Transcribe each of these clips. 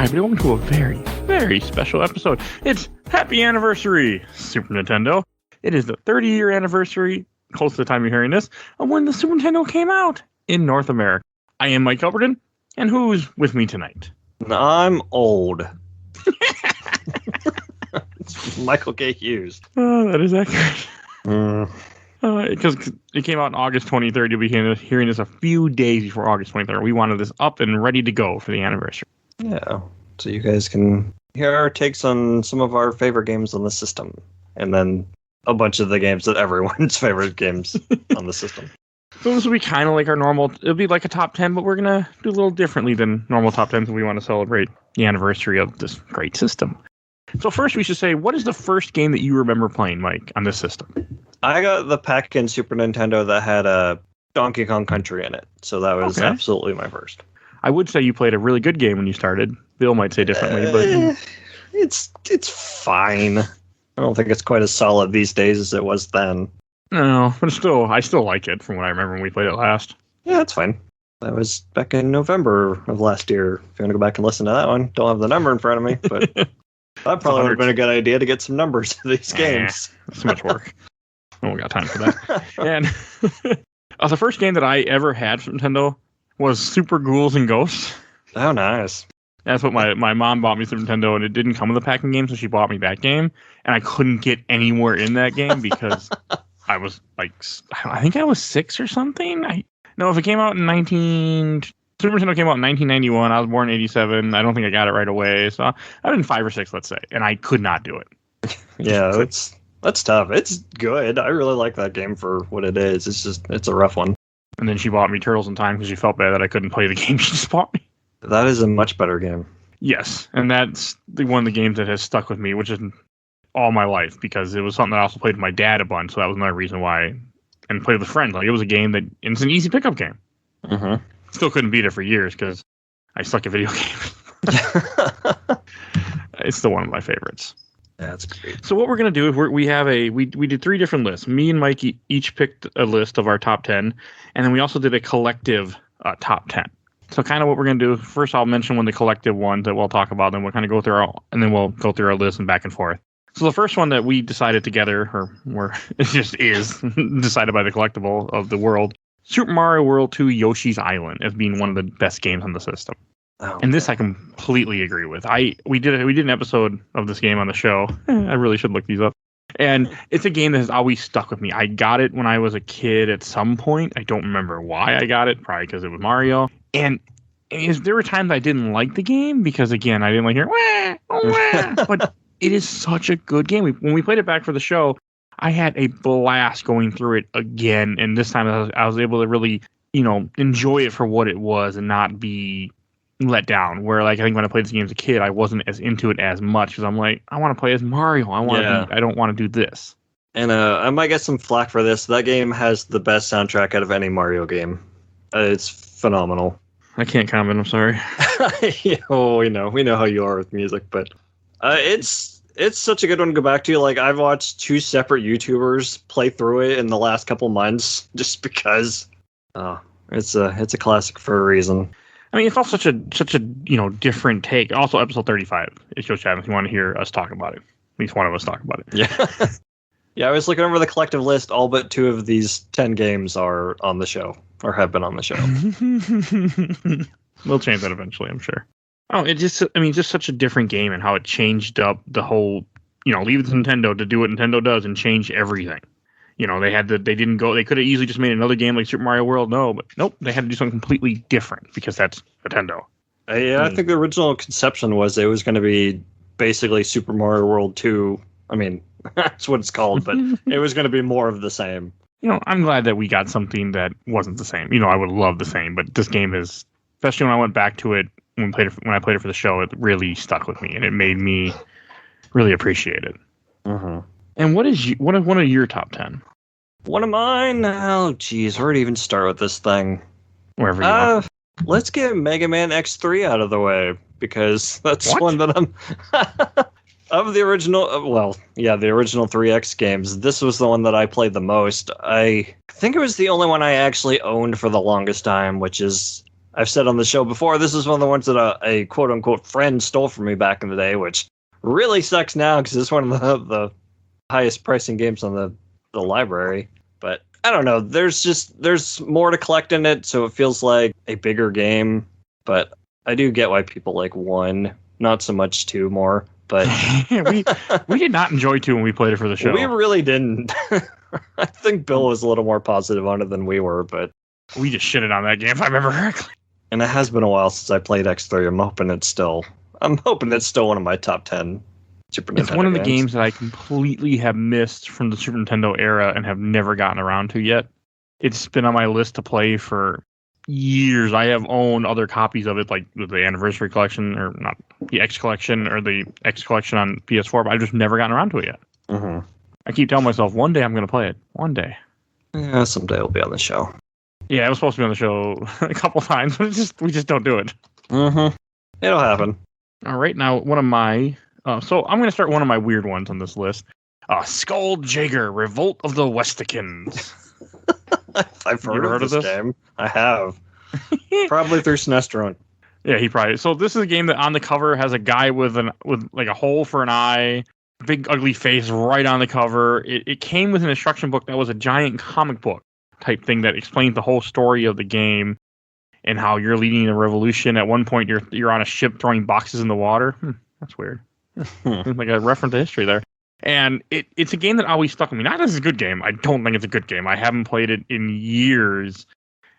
everybody. Welcome to a very, very special episode. It's Happy Anniversary, Super Nintendo. It is the 30-year anniversary, close to the time you're hearing this, of when the Super Nintendo came out in North America. I am Mike Albertin, and who's with me tonight? I'm old. It's Michael K. Hughes. Oh, that is accurate. Because it came out on August 23rd. You'll be hearing this a few days before August 23rd. We wanted this up and ready to go for the anniversary. Yeah, so you guys can hear our takes on some of our favorite games on the system. And then a bunch of the games that everyone's favorite games on the system. So this will be kind of like our normal, it'll be like a top 10, but we're going to do a little differently than normal top 10s. We want to celebrate the anniversary of this great system. So first we should say, what is the first game that you remember playing, Mike, on this system? I got the pack-in Super Nintendo that had a Donkey Kong Country in it. So that was absolutely my first. I would say you played a really good game when you started. Bill might say differently, but it's fine. I don't think it's quite as solid these days as it was then. No, but I still like it from what I remember when we played it last. Yeah, it's fine. That was back in November of last year. If you want to go back and listen to that one, don't have the number in front of me, but that probably would have been a good idea to get some numbers to these games. That's too much work. I don't got time for that. And the first game that I ever had from Nintendo was Super Ghouls and Ghosts. Oh, nice. That's what my mom bought me Super Nintendo, and it didn't come with a packing game, so she bought me that game. And I couldn't get anywhere in that game because I was like, I think I was 6 or something. If it came out in Super Nintendo came out in 1991. I was born in 87. I don't think I got it right away. So I've been 5 or 6, let's say, and I could not do it. Yeah, that's tough. It's good. I really like that game for what it is. It's a rough one. And then she bought me Turtles in Time because she felt bad that I couldn't play the game she just bought me. That is a much better game. Yes, and that's one of the games that has stuck with me, which is all my life, because it was something that I also played with my dad a bunch, so that was another reason why. And played with friends. Like, it was a game and it's an easy pickup game. Mm-hmm. Still couldn't beat it for years because I suck at video games. It's still one of my favorites. That's great. So what we're going to do is we did 3 different lists. Me and Mike each picked a list of our top 10, and then we also did a collective top 10. So kind of what we're going to do, first I'll mention one of the collective ones that we'll talk about, then we'll kind of go through our list and back and forth. So the first one that we decided together, it just is decided by the collectible of the world, Super Mario World 2 Yoshi's Island as being one of the best games on the system. Oh, and this I completely agree with. We did an episode of this game on the show. I really should look these up. And it's a game that has always stuck with me. I got it when I was a kid at some point. I don't remember why I got it, probably because it was Mario. And there were times I didn't like the game because, again, I didn't like hearing, wah, wah. But it is such a good game. When we played it back for the show, I had a blast going through it again. And this time I was able to really, enjoy it for what it was and not be let down. Where, like, I think when I played this game as a kid, I wasn't as into it as much because I'm like, I want to play as Mario. I don't want to do this. And I might get some flack for this. That game has the best soundtrack out of any Mario game. It's phenomenal. I can't comment. I'm sorry. We know how you are with music, but it's such a good one to go back to. Like, I've watched 2 separate YouTubers play through it in the last couple months just because. It's a classic for a reason. I mean, it's also such a different take. Also, episode 35 is Yoshi Island if you want to hear us talk about it. At least one of us talk about it. Yeah. Yeah, I was looking over the collective list. All but 2 of these 10 games are on the show, or have been on the show. We'll change that eventually, I'm sure. Oh, just such a different game and how it changed up the whole, leave it to Nintendo to do what Nintendo does and change everything. They could have easily just made another game like Super Mario World. No, but nope, they had to do something completely different because that's Nintendo. I think the original conception was it was going to be basically Super Mario World 2. I mean, that's what it's called, but it was going to be more of the same. I'm glad that we got something that wasn't the same. I would love the same, but this game is, especially when I went back to it when I played it for the show, it really stuck with me and it made me really appreciate it. Mm-hmm. And what is one of your top 10? One of mine? Oh, geez, where to even start with this thing? Wherever you want. Let's get Mega Man X3 out of the way, because that's one that I'm... Of the original, the original 3X games, this was the one that I played the most. I think it was the only one I actually owned for the longest time, which is I've said on the show before, this is one of the ones that a quote-unquote friend stole from me back in the day, which really sucks now because it's one of the highest pricing games on the library. But I don't know. There's more to collect in it, so it feels like a bigger game. But I do get why people like 1, not so much 2 more. But we did not enjoy 2 when we played it for the show. We really didn't. I think Bill was a little more positive on it than we were, but we just shitted on that game if I remember correctly. And it has been a while since I played X3. I'm hoping it's still one of my top 10 Super Nintendo games. It's one of the games that I completely have missed from the Super Nintendo era and have never gotten around to yet. It's been on my list to play for years. I have owned other copies of it, like the Anniversary Collection, or not the X Collection, or the X Collection on PS4, but I've just never gotten around to it yet. Mm-hmm. I keep telling myself, one day I'm going to play it. One day. Yeah, someday it'll be on the show. Yeah, it was supposed to be on the show a couple times, but we just don't do it. Mm-hmm. It'll happen. All right, now one of my... so I'm going to start one of my weird ones on this list. Skull Jagger, Revolt of the Westikins. I've heard of this game. I have. Probably through SNES Drunk. Yeah, he probably... So this is a game that on the cover has a guy with like a hole for an eye, big ugly face right on the cover. It came with an instruction book that was a giant comic book type thing that explains the whole story of the game and how you're leading a revolution. At one point, you're on a ship throwing boxes in the water. That's weird. Like a reference to history there. And it's a game that always stuck with me. Not that it's a good game. I don't think it's a good game. I haven't played it in years,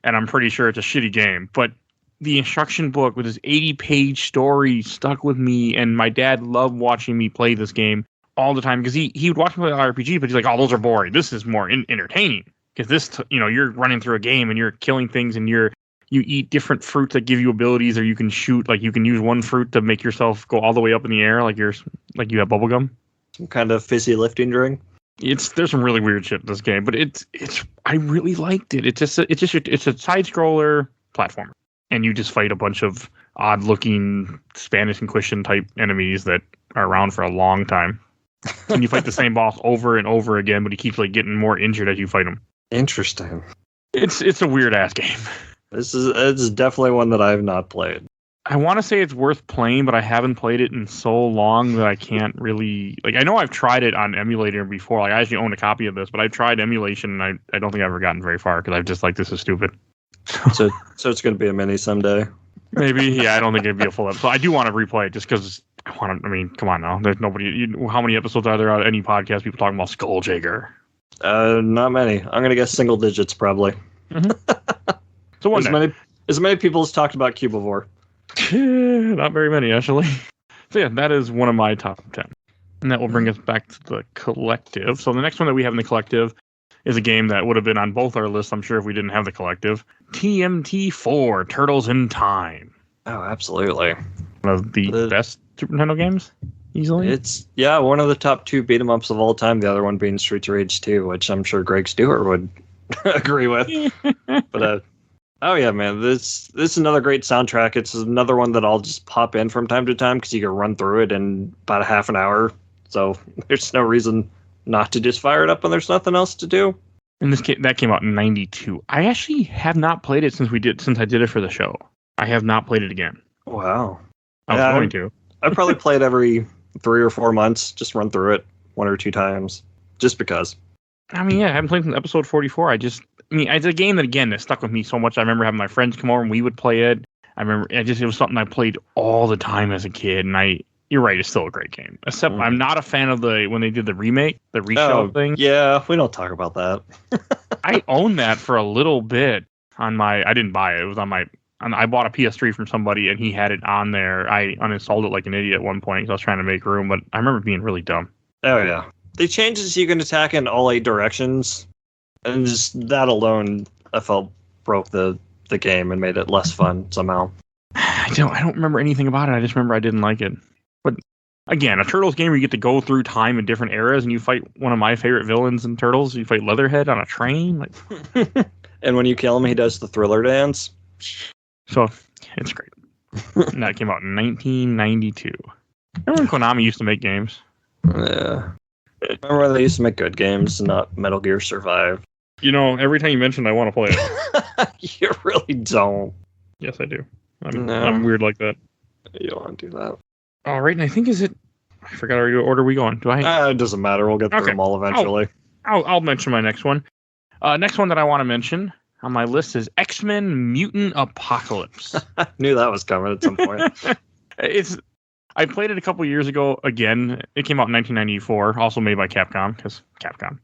and I'm pretty sure it's a shitty game. But the instruction book with this 80-page story stuck with me, and my dad loved watching me play this game all the time because he would watch me play RPG, but he's like, oh, those are boring. This is more entertaining. Because this, you're running through a game and you're killing things and you eat different fruits that give you abilities, or you can shoot, like you can use one fruit to make yourself go all the way up in the air, like you have bubblegum. Some kind of fizzy lifting drink. There's some really weird shit in this game, but I really liked it. It's a side scroller platformer, and you just fight a bunch of odd looking Spanish Inquisition type enemies that are around for a long time. And you fight the same boss over and over again, but he keeps like getting more injured as you fight him. Interesting. It's a weird ass game. It's definitely one that I have not played. I want to say it's worth playing, but I haven't played it in so long that I can't really... Like, I know I've tried it on emulator before. Like, I actually own a copy of this, but I've tried emulation, and I don't think I've ever gotten very far, because I've just like, this is stupid. So it's going to be a mini someday? Maybe, yeah, I don't think it'd be a full episode. I do want to replay it, just because come on now. There's nobody... how many episodes are there on any podcast people talking about Skull Jagger? Not many. I'm going to guess single digits, probably. Mm-hmm. So as many people as talked about Cubivore. Not very many, actually. So yeah, that is one of my top 10. And that will bring us back to the collective. So the next one that we have in the collective is a game that would have been on both our lists, I'm sure, if we didn't have the collective. TMT4, Turtles in Time. Oh, absolutely. One of the best Super Nintendo games, easily. It's, one of the top 2 beat-em-ups of all time, the other one being Streets of Rage 2, which I'm sure Greg Stewart would agree with. But oh yeah, man, this is another great soundtrack. It's another one that I'll just pop in from time to time because you can run through it in about a half an hour. So there's no reason not to just fire it up when there's nothing else to do. And that came out in '92. I actually have not played it since I did it for the show. I have not played it again. Wow. I was going to. I probably play it every 3 or 4 months. Just run through it 1 or 2 times, just because. I mean, yeah, I haven't played since episode 44. It's a game that, again, that stuck with me so much. I remember having my friends come over and we would play it. It was something I played all the time as a kid. And you're right, it's still a great game. Except I'm not a fan of when they did the remake, the reshell thing. Yeah, we don't talk about that. I owned that for a little bit I didn't buy it. It was I bought a PS3 from somebody and he had it on there. I uninstalled it like an idiot at one point because I was trying to make room, but I remember being really dumb. Oh, yeah. They changed it so you can attack in all 8 directions. And just that alone, I felt broke the game and made it less fun somehow. I don't remember anything about it. I just remember I didn't like it. But again, a Turtles game where you get to go through time in different eras and you fight one of my favorite villains in Turtles. You fight Leatherhead on a train. And when you kill him, he does the Thriller dance. So it's great. And that came out in 1992. Remember when Konami used to make games? Yeah. Remember when they used to make good games, not Metal Gear Survive? Every time you mention it, I want to play it. You really don't. Yes, I do. No. I'm weird like that. You don't want to do that. All right, and I think I forgot our order we going. Do I? It doesn't matter. We'll get through them all eventually. I'll mention my next one. Next one that I want to mention on my list is X-Men Mutant Apocalypse. I knew that was coming at some point. I played it a couple years ago. Again, it came out in 1994, also made by Capcom, because Capcom.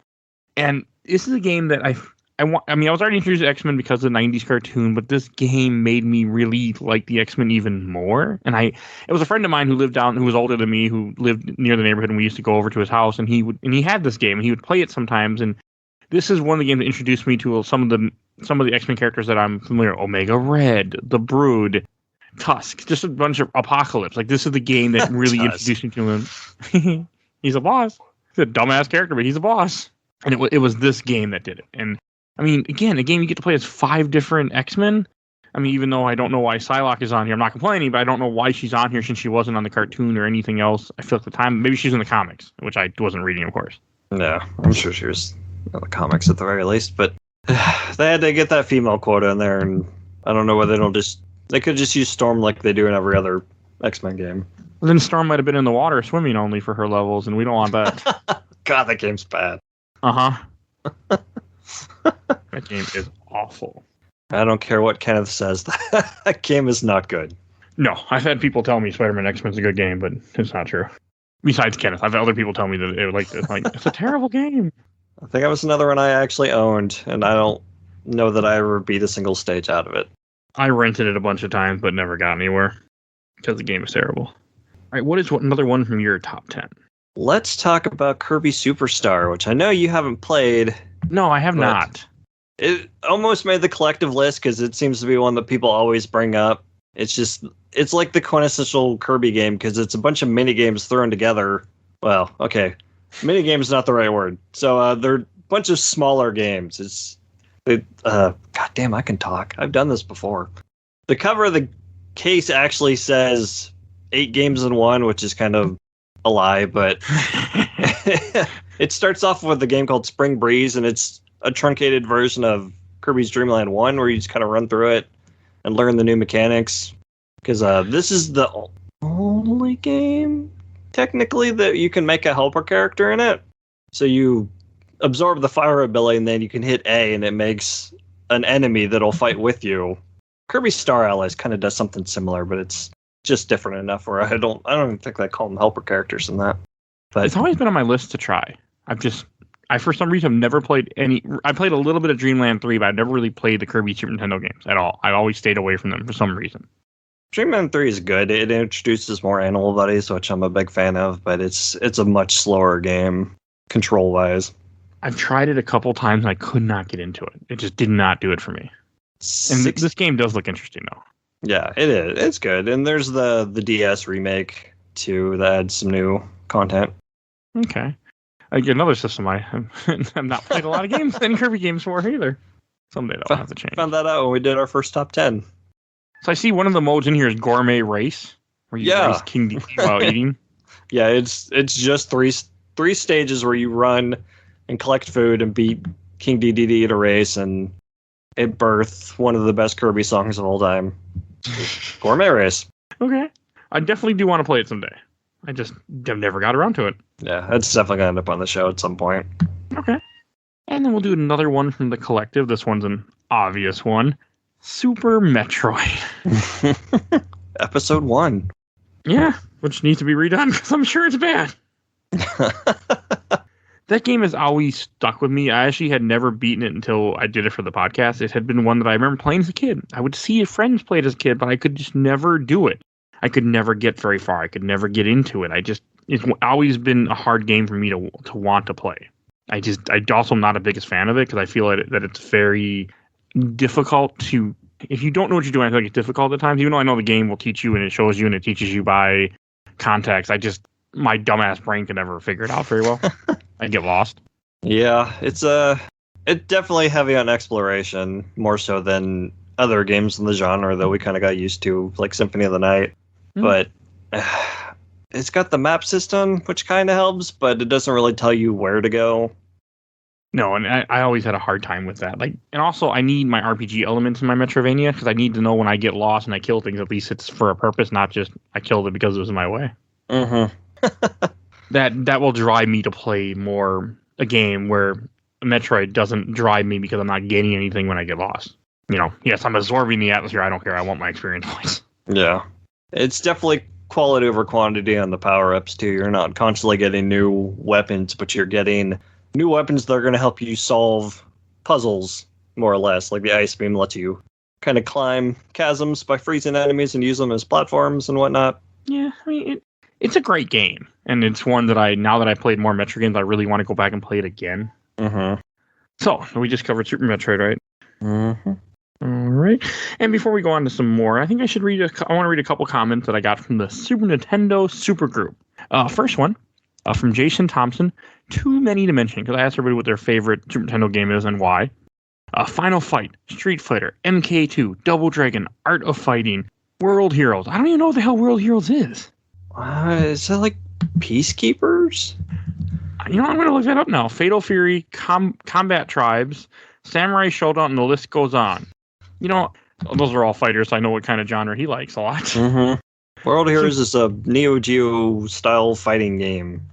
And this is a game that I was already introduced to X-Men because of the 90s cartoon, but this game made me really like the X-Men even more. And it was a friend of mine who was older than me, who lived near the neighborhood, and we used to go over to his house, and he had this game, and he would play it sometimes. And this is one of the games that introduced me to some of the X-Men characters that I'm familiar with. Omega Red, the Brood, Tusk, just a bunch of Apocalypse. Like, this is the game that really introduced me to him. He's a boss. He's a dumbass character, but he's a boss. And it was this game that did it. And I mean, again, a game you get to play as 5 different X-Men. I mean, even though I don't know why Psylocke is on here, I'm not complaining, but I don't know why she's on here since she wasn't on the cartoon or anything else. I feel like the time, maybe she's in the comics, which I wasn't reading, of course. No, I'm sure she was in the comics at the very least, but they had to get that female quota in there, and I don't know whether they could just use Storm like they do in every other X-Men game. Well, then Storm might have been in the water swimming only for her levels, and we don't want that. God, that game's bad. Uh-huh. That game is awful. I don't care what Kenneth says. That game is not good. No, I've had people tell me Spider-Man X-Men's a good game, but it's not true. Besides Kenneth, I've had other people tell me that it like it's a terrible game. I think that was another one I actually owned, and I don't know that I ever beat a single stage out of it. I rented it a bunch of times, but never got anywhere because the game is terrible. All right, what is another one from your top 10? Let's talk about Kirby Superstar, which I know you haven't played. No, I have not. It almost made the collective list because it seems to be one that people always bring up. It's like the quintessential Kirby game because it's a bunch of mini games thrown together. Well, okay, mini game is not the right word. So they're a bunch of smaller games. God damn, I can talk. I've done this before. The cover of the case actually says 8 games in one, which is kind of a lie, but it starts off with a game called Spring Breeze, and it's a truncated version of Kirby's Dream Land 1, where you just kind of run through it and learn the new mechanics. Because this is the only game, technically, that you can make a helper character in it. So you absorb the fire ability, and then you can hit A, and it makes an enemy that'll fight with you. Kirby Star Allies kind of does something similar, but it's just different enough where I don't even think they call them helper characters in that. But it's always been on my list to try. I for some reason have never played any. I played a little bit of Dreamland 3, but I've never really played the Kirby Super Nintendo games at all. I always stayed away from them for some reason. Dreamland 3 is good. It introduces more animal buddies, which I'm a big fan of, but it's a much slower game control wise. I've tried it a couple times and I could not get into it. It just did not do it for me. And this game does look interesting though. Yeah, it is. It's good. And there's the DS remake too that adds some new content. Okay. Another system I'm not played a lot of games, any Kirby games for either. Someday that'll have to change. Found that out when we did our first top 10. So I see one of the modes in here is Gourmet Race, where you race King Diddy while eating. Yeah, it's just three stages where you run and collect food and beat King Diddy at a race, and it birthed one of the best Kirby songs of all time. Gourmet Race. Okay. I definitely do want to play it someday. I've never got around to it. Yeah, it's definitely going to end up on the show at some point. Okay. And then we'll do another one from the collective. This one's an obvious one. Super Metroid. Episode 1. Yeah, which needs to be redone because I'm sure it's bad. That game has always stuck with me. I actually had never beaten it until I did it for the podcast. It had been one that I remember playing as a kid. I would see friends play it as a kid, but I could just never do it. I could never get very far. I could never get into it. It's always been a hard game for me to want to play. I also am not a biggest fan of it because I feel that it's very difficult to, if you don't know what you're doing, I feel like it's difficult at times. Even though I know the game will teach you and it shows you and it teaches you by context, my dumbass brain can never figure it out very well. I get lost. Yeah, it's definitely heavy on exploration, more so than other games in the genre that we kind of got used to, like Symphony of the Night. But it's got the map system, which kind of helps, but it doesn't really tell you where to go. No, and I always had a hard time with that. Like, and also I need my RPG elements in my Metroidvania because I need to know when I get lost and I kill things, at least it's for a purpose, not just I killed it because it was in my way. Mm-hmm. That will drive me to play more a game where Metroid doesn't drive me because I'm not gaining anything when I get lost. Yes, I'm absorbing the atmosphere. I don't care. I want my experience points. Yeah. It's definitely quality over quantity on the power-ups, too. You're not constantly getting new weapons, but you're getting new weapons that are going to help you solve puzzles, more or less. Like the Ice Beam lets you kind of climb chasms by freezing enemies and use them as platforms and whatnot. Yeah, I mean, it's a great game. And it's one that now that I played more Metroid games, I really want to go back and play it again. Mm-hmm. So, we just covered Super Metroid, right? Mm-hmm. All right. And before we go on to some more, I think I should I want to read a couple comments that I got from the Super Nintendo Super Group. First one, from Jason Thompson. Too many to mention, because I asked everybody what their favorite Super Nintendo game is and why. Final Fight, Street Fighter, MK2, Double Dragon, Art of Fighting, World Heroes. I don't even know what the hell World Heroes is. Is that like Peacekeepers? I'm going to look that up now. Fatal Fury, Combat Tribes, Samurai Showdown, and the list goes on. Those are all fighters, so I know what kind of genre he likes a lot. Mm-hmm. World Heroes is a Neo Geo style fighting game.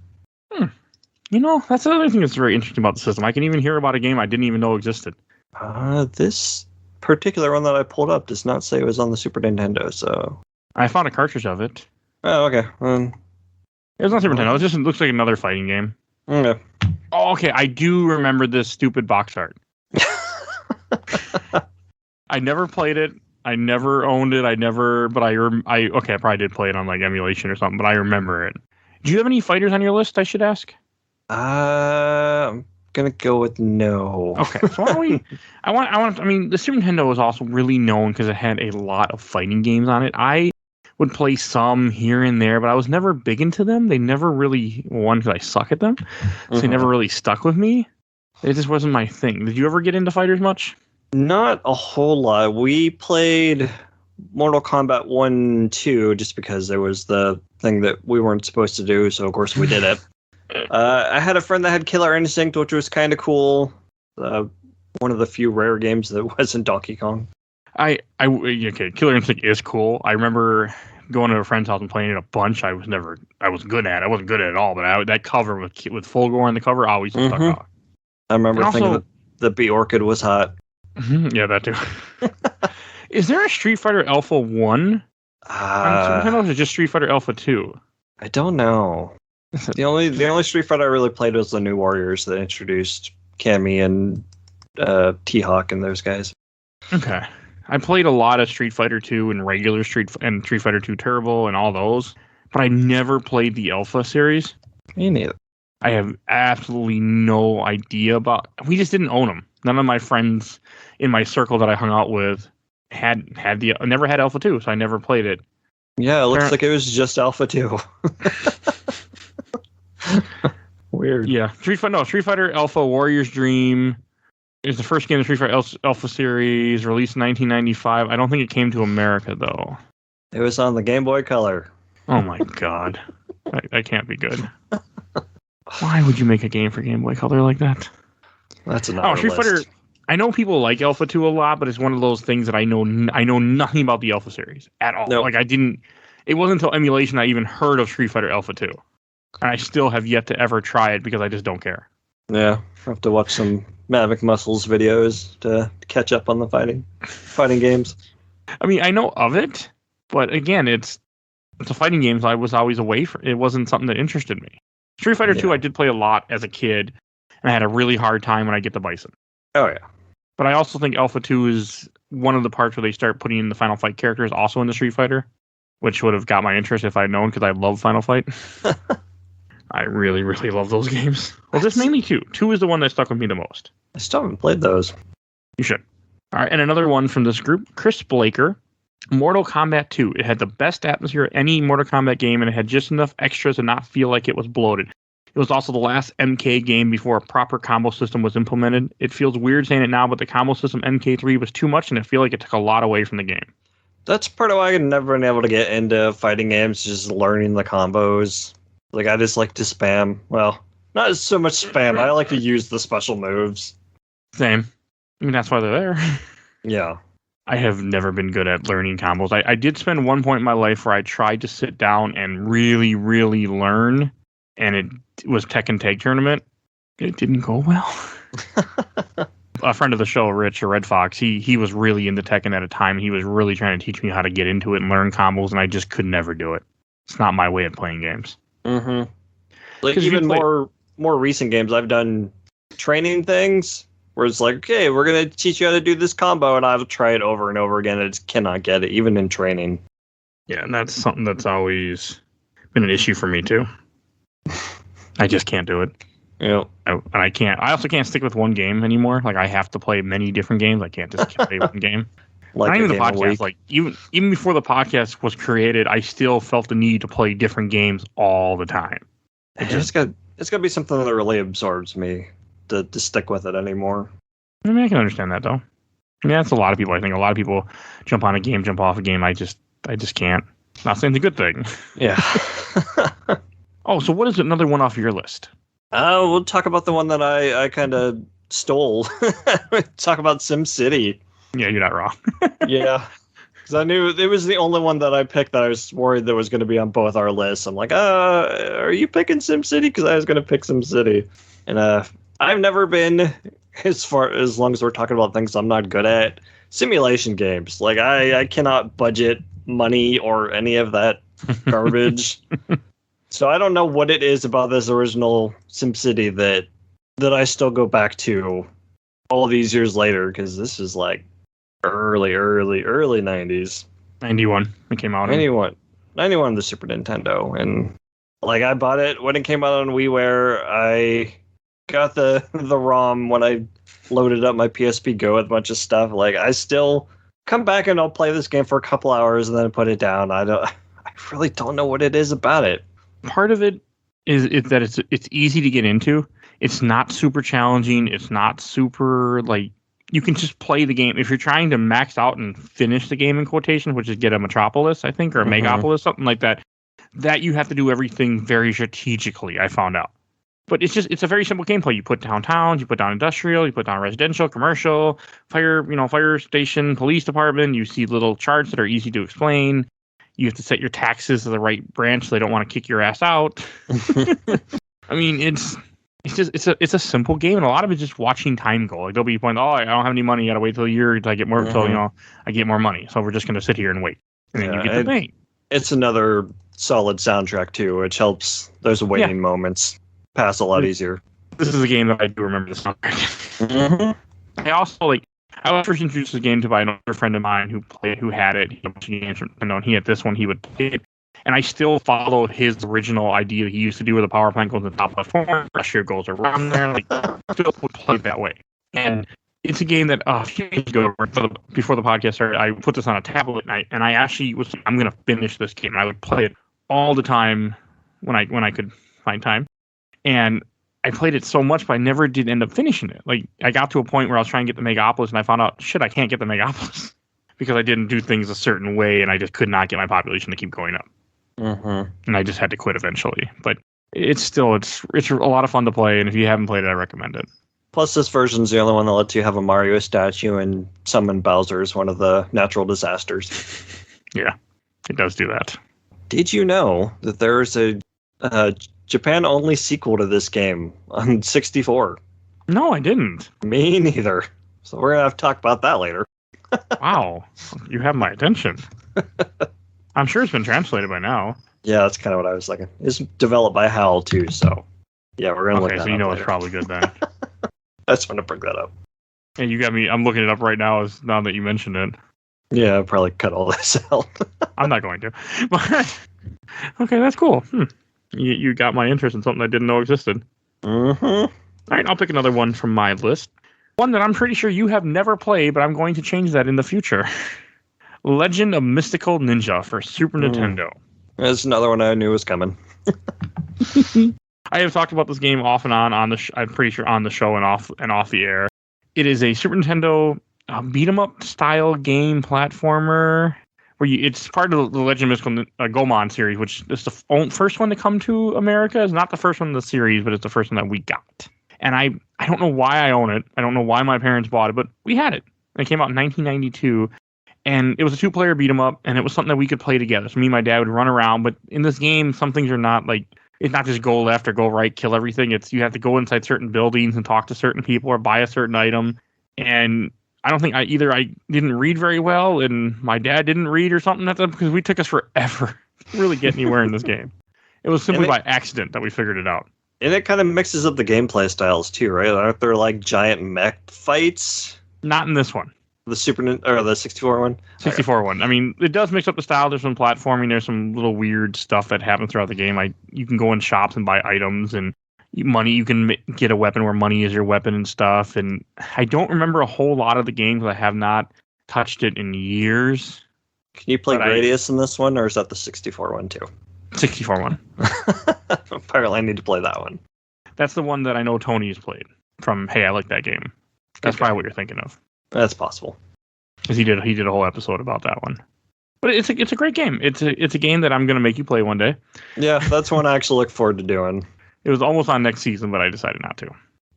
That's another thing that's very interesting about the system. I can even hear about a game I didn't even know existed. This particular one that I pulled up does not say it was on the Super Nintendo, so... I found a cartridge of it. Oh, okay. It was not Super Nintendo. It looks like another fighting game. Okay. Oh, okay. I do remember this stupid box art. I never played it. I never owned it. But I probably did play it on like emulation or something, but I remember it. Do you have any fighters on your list, I should ask? I'm gonna go with no. Okay. So why don't we I mean, the Super Nintendo was also really known because it had a lot of fighting games on it. I would play some here and there, but I was never big into them. They never really won because I suck at them. So they never really stuck with me. It just wasn't my thing. Did you ever get into fighters much? Not a whole lot. We played Mortal Kombat 1 2 just because there was the thing that we weren't supposed to do, so of course we did it. I had a friend that had Killer Instinct, which was kind of cool. One of the few rare games that wasn't Donkey Kong. Killer Instinct is cool. I remember going to a friend's house and playing it a bunch. I was good at it. I wasn't good at it at all, but that cover with Fulgore on the cover always stuck out. I remember thinking that the Bjorkid was hot. Yeah, that too. Is there a Street Fighter Alpha 1? I don't know if it's just Street Fighter Alpha 2. I don't know. The only Street Fighter I really played was the New Warriors that introduced Cammy and T-Hawk and those guys. Okay. I played a lot of Street Fighter 2 and regular Street Fighter 2 Turbo and all those, but I never played the Alpha series. Me neither. I have absolutely no idea about. We just didn't own them. None of my friends in my circle that I hung out with never had Alpha 2, so I never played it. Yeah, it looks like it was just Alpha 2. Weird. Yeah, Street Fighter Alpha Warrior's Dream is the first game of the Street Fighter Alpha series, released in 1995. I don't think it came to America though. It was on the Game Boy Color. Oh my god, that can't be good. Why would you make a game for Game Boy Color like that? That's another Street list. Fighter. I know people like Alpha 2 a lot, but it's one of those things that I know nothing about the Alpha series at all. Nope. Like it wasn't until emulation I even heard of Street Fighter Alpha 2. And I still have yet to ever try it because I just don't care. Yeah, I have to watch some Mavic Muscles videos to catch up on the fighting games. I mean, I know of it, but again, it's a fighting game, so I was always away from it. It wasn't something that interested me. Street Fighter 2 I did play a lot as a kid, and I had a really hard time when I get the Bison. Oh, yeah. But I also think Alpha 2 is one of the parts where they start putting in the Final Fight characters also in the Street Fighter, which would have got my interest if I'd known, because I love Final Fight. I really, really love those games. Well, just mainly 2. 2 is the one that stuck with me the most. I still haven't played those. You should. All right, and another one from this group, Chris Blaker, Mortal Kombat 2. It had the best atmosphere of any Mortal Kombat game, and it had just enough extras to not feel like it was bloated. It was also the last MK game before a proper combo system was implemented. It feels weird saying it now, but the combo system MK3 was too much, and I feel like it took a lot away from the game. That's part of why I've never been able to get into fighting games, just learning the combos. Like, I just like to spam. Well, Not so much spam. I like to use the special moves. Same. I mean, that's why they're there. Yeah. I have never been good at learning combos. I did spend one point in my life where I tried to sit down and really, really learn, and it was Tekken Tag Tournament. It didn't go well. A friend of the show, Rich, or Red Fox, he was really into Tekken at a time. He was really trying to teach me how to get into it and learn combos, and I just could never do it. It's not my way of playing games. Mm-hmm. Like even more recent games, I've done training things where it's like, okay, we're going to teach you how to do this combo, and I've tried over and over again. I just cannot get it, even in training. Yeah, and that's something that's always been an issue for me, too. I just can't do it. Yeah. And I also can't stick with one game anymore. Like, I have to play many different games. I can't just play one game. Like, not even the podcast. Like, even before the podcast was created, I still felt the need to play different games all the time. It's got to be something that really absorbs me to stick with it anymore. I mean, I can understand that, though. I mean, that's a lot of people. I think a lot of people jump on a game, jump off a game. I just can't. Not saying it's a good thing. Yeah. Oh, so what is another one off your list? We'll talk about the one that I kind of stole. Talk about SimCity. Yeah, you're not wrong. Yeah. Because I knew it was the only one that I picked that I was worried that was going to be on both our lists. I'm like, are you picking SimCity? Because I was going to pick SimCity. And I've never been, as long as we're talking about things I'm not good at, simulation games. Like, I cannot budget money or any of that garbage. So I don't know what it is about this original SimCity that I still go back to all these years later, because this is like early 90s. 91 it came out. 91 on the Super Nintendo. And like, I bought it when it came out on WiiWare. I got the ROM when I loaded up my PSP Go with a bunch of stuff. Like, I still come back and I'll play this game for a couple hours and then put it down. I really don't know what it is about it. Part of it is that it's easy to get into. It's not super challenging. It's not super, like, you can just play the game. If you're trying to max out and finish the game in quotation, which is get a Metropolis, I think, or a Megapolis, something like that, that you have to do everything very strategically, I found out. But it's a very simple gameplay. You put down towns, you put down industrial, you put down residential, commercial, fire station, police department. You see little charts that are easy to explain. You have to set your taxes to the right branch so they don't want to kick your ass out. I mean, it's a simple game, and a lot of it's just watching time go. Like, there'll be a point, I don't have any money, I gotta wait till a year till I get more I get more money. So we're just gonna sit here and wait. And then you get the thing. It's another solid soundtrack too, which helps those waiting moments pass a lot easier. This is a game that I do remember the soundtrack. I was first introduced to the game to by another friend of mine who had it. He had a bunch of games from Nintendo, and he had this one. He would play it, and I still followed his original idea he used to do, where the power plant goes to the top of the form, Russia goes around there. Like, still would play it that way. And it's a game that a few years ago, before the podcast started, I put this on a tablet, and I actually I'm going to finish this game. I would play it all the time when I could find time, and I played it so much, but I never did end up finishing it. Like, I got to a point where I was trying to get the Megapolis, and I found out, I can't get the Megapolis because I didn't do things a certain way, and I just could not get my population to keep going up. And I just had to quit eventually. But it's a lot of fun to play, and if you haven't played it, I recommend it. Plus, this version's the only one that lets you have a Mario statue and summon Bowser as one of the natural disasters. Yeah, it does do that. Did you know that there's a Japan-only sequel to this game on 64? No, I didn't. Me neither. So we're going to have to talk about that later. Wow. You have my attention. I'm sure it's been translated by now. Yeah, that's kind of what I was thinking. It's developed by HAL, too, so yeah, we're going to look that up. Okay, so later. It's probably good then. I just want to bring that up. And you got me, I'm looking it up right now now that you mentioned it. Yeah, I'll probably cut all this out. I'm not going to. But, okay, that's cool. You got my interest in something I didn't know existed. All right, I'll pick another one from my list. One that I'm pretty sure you have never played, but I'm going to change that in the future. Legend of Mystical Ninja for Super Nintendo. That's another one I knew was coming. I have talked about this game off and on the I'm pretty sure on the show and off the air. It is a Super Nintendo beat 'em up style game platformer it's part of the Legend of Mystical Goemon series, which is the first one to come to America. It's not the first one in the series, but it's the first one that we got. And I don't know why I own it. I don't know why my parents bought it, but we had it. It came out in 1992, and it was a 2-player beat 'em up, and it was something that we could play together. So me and my dad would run around, but in this game, some things are not like, it's not just go left or go right, kill everything. It's you have to go inside certain buildings and talk to certain people or buy a certain item. And I don't think I didn't read very well, and my dad didn't read or something at them, because we took us forever to really get anywhere in this game. It was simply by accident that we figured it out. And it kind of mixes up the gameplay styles too, right? Aren't there like giant mech fights? Not in this one. The the 64 one? 64 one. I mean, it does mix up the style. There's some platforming. There's some little weird stuff that happens throughout the game. You can go in shops and buy items, and money. You can get a weapon where money is your weapon and stuff. And I don't remember a whole lot of the game because I have not touched it in years. Can you play Gradius in this one, or is that the 64 one too? 64 one. Apparently, I need to play that one. That's the one that I know Tony's played from. Hey, I like that game. That's probably what you're thinking of. That's possible. Because he did a whole episode about that one. But it's a great game. It's a game that I'm going to make you play one day. Yeah, that's one I actually look forward to doing. It was almost on next season, but I decided not to.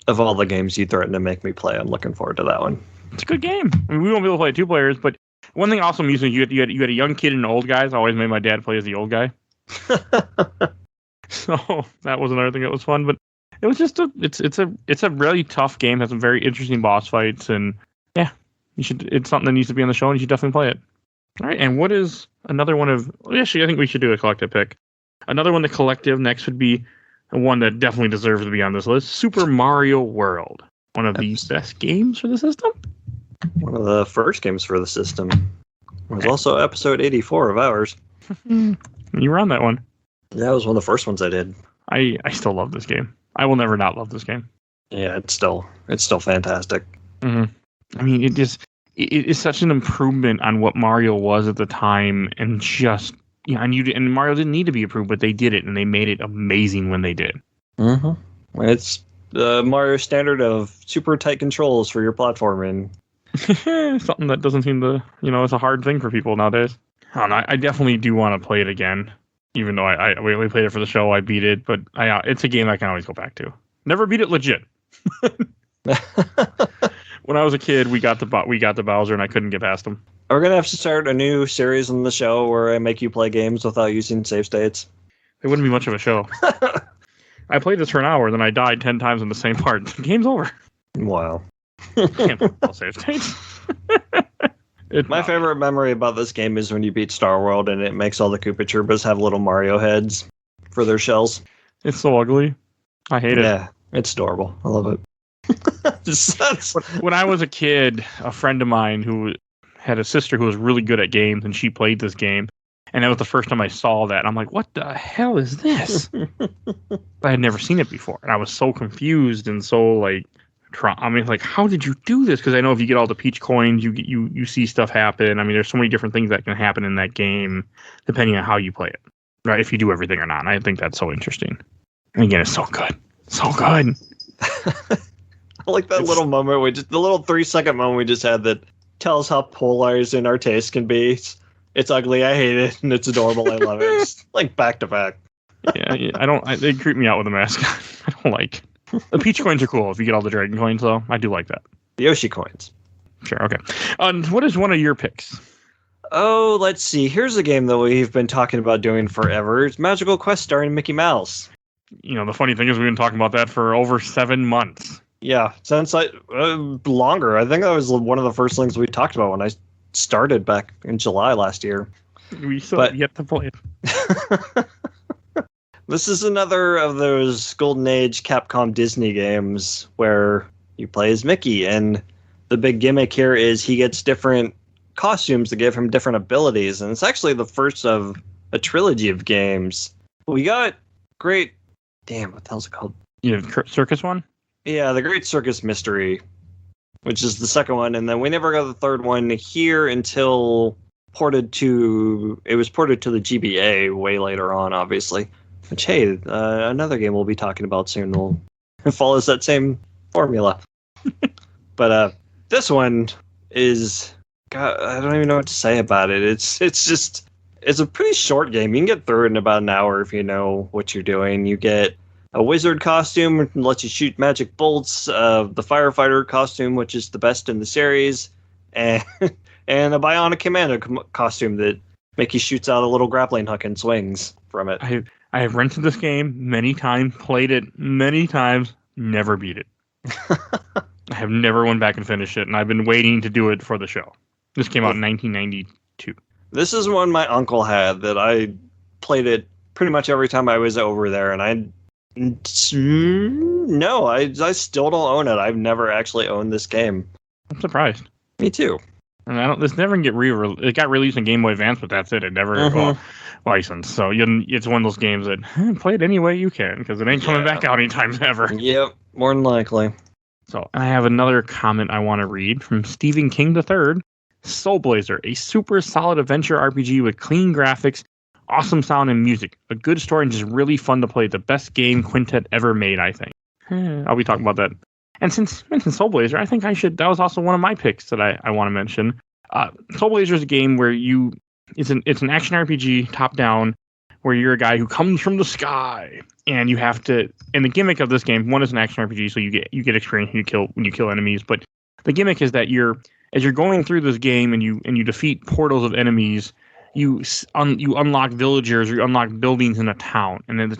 Of all the games you threatened to make me play, I'm looking forward to that one. It's a good game. I mean, we won't be able to play 2 players, but one thing also amusing, you had a young kid and an old guy. So I always made my dad play as the old guy. So that was another thing that was fun. But it was just it's a really tough game. Has some very interesting boss fights, and yeah, it's something that needs to be on the show, and you should definitely play it. All right, and what is another one of? Actually, I think we should do a collective pick. Another one, the collective next would be one that definitely deserves to be on this list: Super Mario World. One of the best games for the system. One of the first games for the system. It was also episode 84 of ours. You were on that one. Yeah, it was one of the first ones I did. I still love this game. I will never not love this game. Yeah, it's still fantastic. Mm-hmm. I mean, it is such an improvement on what Mario was at the time, and just and Mario didn't need to be improved, but they did it, and they made it amazing when they did. Mm-hmm. It's the Mario standard of super tight controls for your platforming. Something that doesn't seem to, it's a hard thing for people nowadays. I don't know. I definitely do want to play it again, even though we only played it for the show. I beat it, but it's a game I can always go back to. Never beat it legit. When I was a kid, we got the Bowser, and I couldn't get past him. We're gonna have to start a new series on the show where I make you play games without using save states. It wouldn't be much of a show. I played this for an hour, then I died 10 times in the same part. The game's over. Wow. Can't play all save states. My favorite memory about this game is when you beat Star World and it makes all the Koopa Troopas have little Mario heads for their shells. It's so ugly. I hate it. Yeah, it's adorable. I love it. When I was a kid, a friend of mine who had a sister who was really good at games, and she played this game, and that was the first time I saw that. And I'm like, what the hell is this? I had never seen it before, and I was so confused and so how did you do this? Because I know if you get all the Peach coins, you see stuff happen. I mean, there's so many different things that can happen in that game, depending on how you play it, right? If you do everything or not. And I think that's so interesting. And again, it's so good. So good. I like that little moment, the little 3-second moment we just had that tells how polarizing our taste can be. It's ugly, I hate it, and it's adorable, I love it. It's like back to back. Yeah, they creep me out with the mascot. I don't like. The Peach coins are cool if you get all the Dragon coins, though. I do like that. The Yoshi coins. Sure, okay. What is one of your picks? Oh, let's see. Here's a game that we've been talking about doing forever. It's Magical Quest starring Mickey Mouse. The funny thing is we've been talking about that for over 7 months. Yeah, since longer. I think that was one of the first things we talked about when I started back in July last year. We still have yet to play it. This is another of those Golden Age Capcom Disney games where you play as Mickey, and the big gimmick here is he gets different costumes to give him different abilities, and it's actually the first of a trilogy of games. We got what the hell's it called? You have Circus one? Yeah, the Great Circus Mystery, which is the second one, and then we never got the third one here until it was ported to the GBA way later on, obviously. Which, hey, another game we'll be talking about soon follows that same formula. But this one is God, I don't even know what to say about it. It's a pretty short game. You can get through it in about an hour if you know what you're doing. You get a wizard costume, which lets you shoot magic bolts, the firefighter costume, which is the best in the series, and and a bionic commando costume that Mickey shoots out a little grappling hook and swings from it. I have rented this game many times, played it many times, never beat it. I have never went back and finished it, and I've been waiting to do it for the show. This came out in 1992. This is one my uncle had that I played it pretty much every time I was over there, and I still don't own it. I've never actually owned this game. I'm surprised. Me too. And this never get it got released in Game Boy Advance, but that's it. It never licensed. So it's one of those games that play it any way you can because it ain't coming back out anytime ever. Yep, more than likely. So, and I have another comment I want to read from Stephen King III. Soul Blazer, a super solid adventure RPG with clean graphics, awesome sound and music, a good story, and just really fun to play. The best game Quintet ever made, I think. I'll be talking about that. And since I mentioned Soul Blazer, I think that was also one of my picks that I want to mention. Soul Blazer is a game where it's an action RPG top down where you're a guy who comes from the sky and you have to, and the gimmick of this game, one is an action RPG, so you get experience when you kill enemies, but the gimmick is that as you're going through this game and you defeat portals of enemies, you unlock villagers or you unlock buildings in a town, and then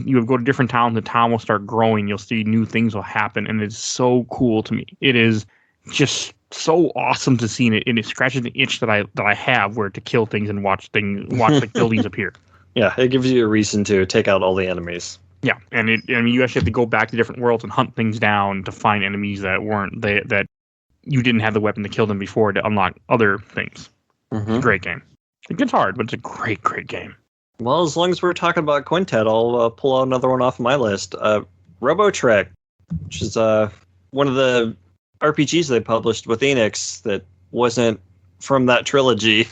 you go to different towns. The town will start growing. You'll see new things will happen, and it's so cool to me. It is just so awesome to see it, and it scratches the itch that I have where to kill things and watch like buildings appear. Yeah, it gives you a reason to take out all the enemies. Yeah, and you actually have to go back to different worlds and hunt things down to find enemies that you didn't have the weapon to kill them before to unlock other things. It's a great game. It gets hard, but it's a great, great game. Well, as long as we're talking about Quintet, I'll pull out another one off my list. Robotrek, which is one of the RPGs they published with Enix that wasn't from that trilogy.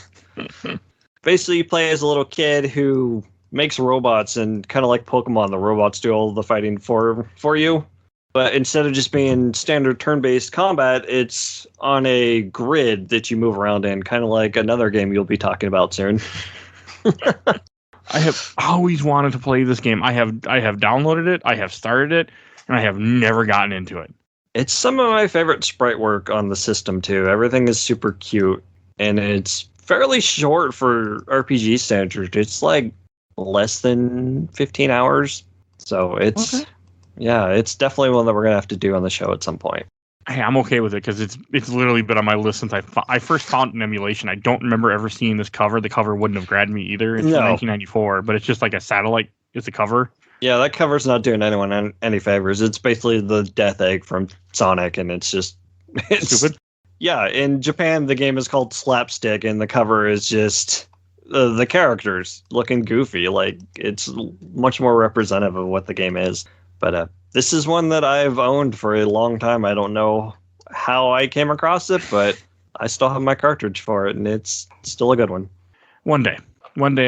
Basically, you play as a little kid who makes robots, and kind of like Pokemon, the robots do all the fighting for you. But instead of just being standard turn-based combat, it's on a grid that you move around in, kind of like another game you'll be talking about soon. I have always wanted to play this game. I have downloaded it, I have started it, and I have never gotten into it. It's some of my favorite sprite work on the system, too. Everything is super cute, and it's fairly short for RPG standards. It's like less than 15 hours. So it's... Okay. Yeah, it's definitely one that we're going to have to do on the show at some point. Hey, I'm okay with it because it's literally been on my list since I first found an emulation. I don't remember ever seeing this cover. The cover wouldn't have grabbed me either. It's from 1994, but it's just like a satellite. It's a cover. Yeah, that cover's not doing anyone any favors. It's basically the death egg from Sonic, and it's stupid. Yeah, in Japan, the game is called Slapstick, and the cover is just the characters looking goofy. Like, it's much more representative of what the game is. But this is one that I've owned for a long time. I don't know how I came across it, but I still have my cartridge for it, and it's still a good one. One day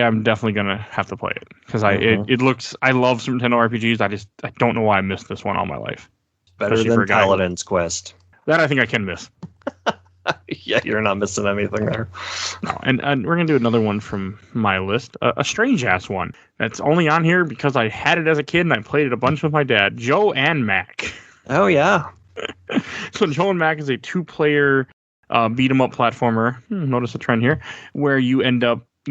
I'm definitely going to have to play it because I love Super Nintendo RPGs. I don't know why I missed this one all my life. Better than Paladin's Quest. That I think I can miss. Yeah, you're not missing anything there. No, and we're going to do another one from my list, a strange-ass one that's only on here because I had it as a kid and I played it a bunch with my dad, Joe and Mack. Oh, yeah. So Joe and Mack is a two-player beat-em-up platformer, notice a trend here, where you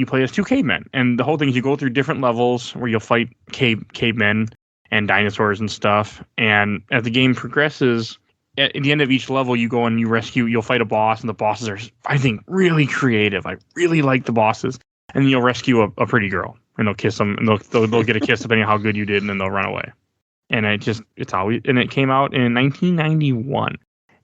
play as two cavemen. And the whole thing is you go through different levels where you'll fight cavemen and dinosaurs and stuff. And as the game progresses... At the end of each level, you go and you'll fight a boss, and the bosses are, I think, really creative. I really like the bosses. And then you'll rescue a pretty girl, and they'll kiss them, and they'll get a kiss depending on how good you did, and then they'll run away. And it came out in 1991.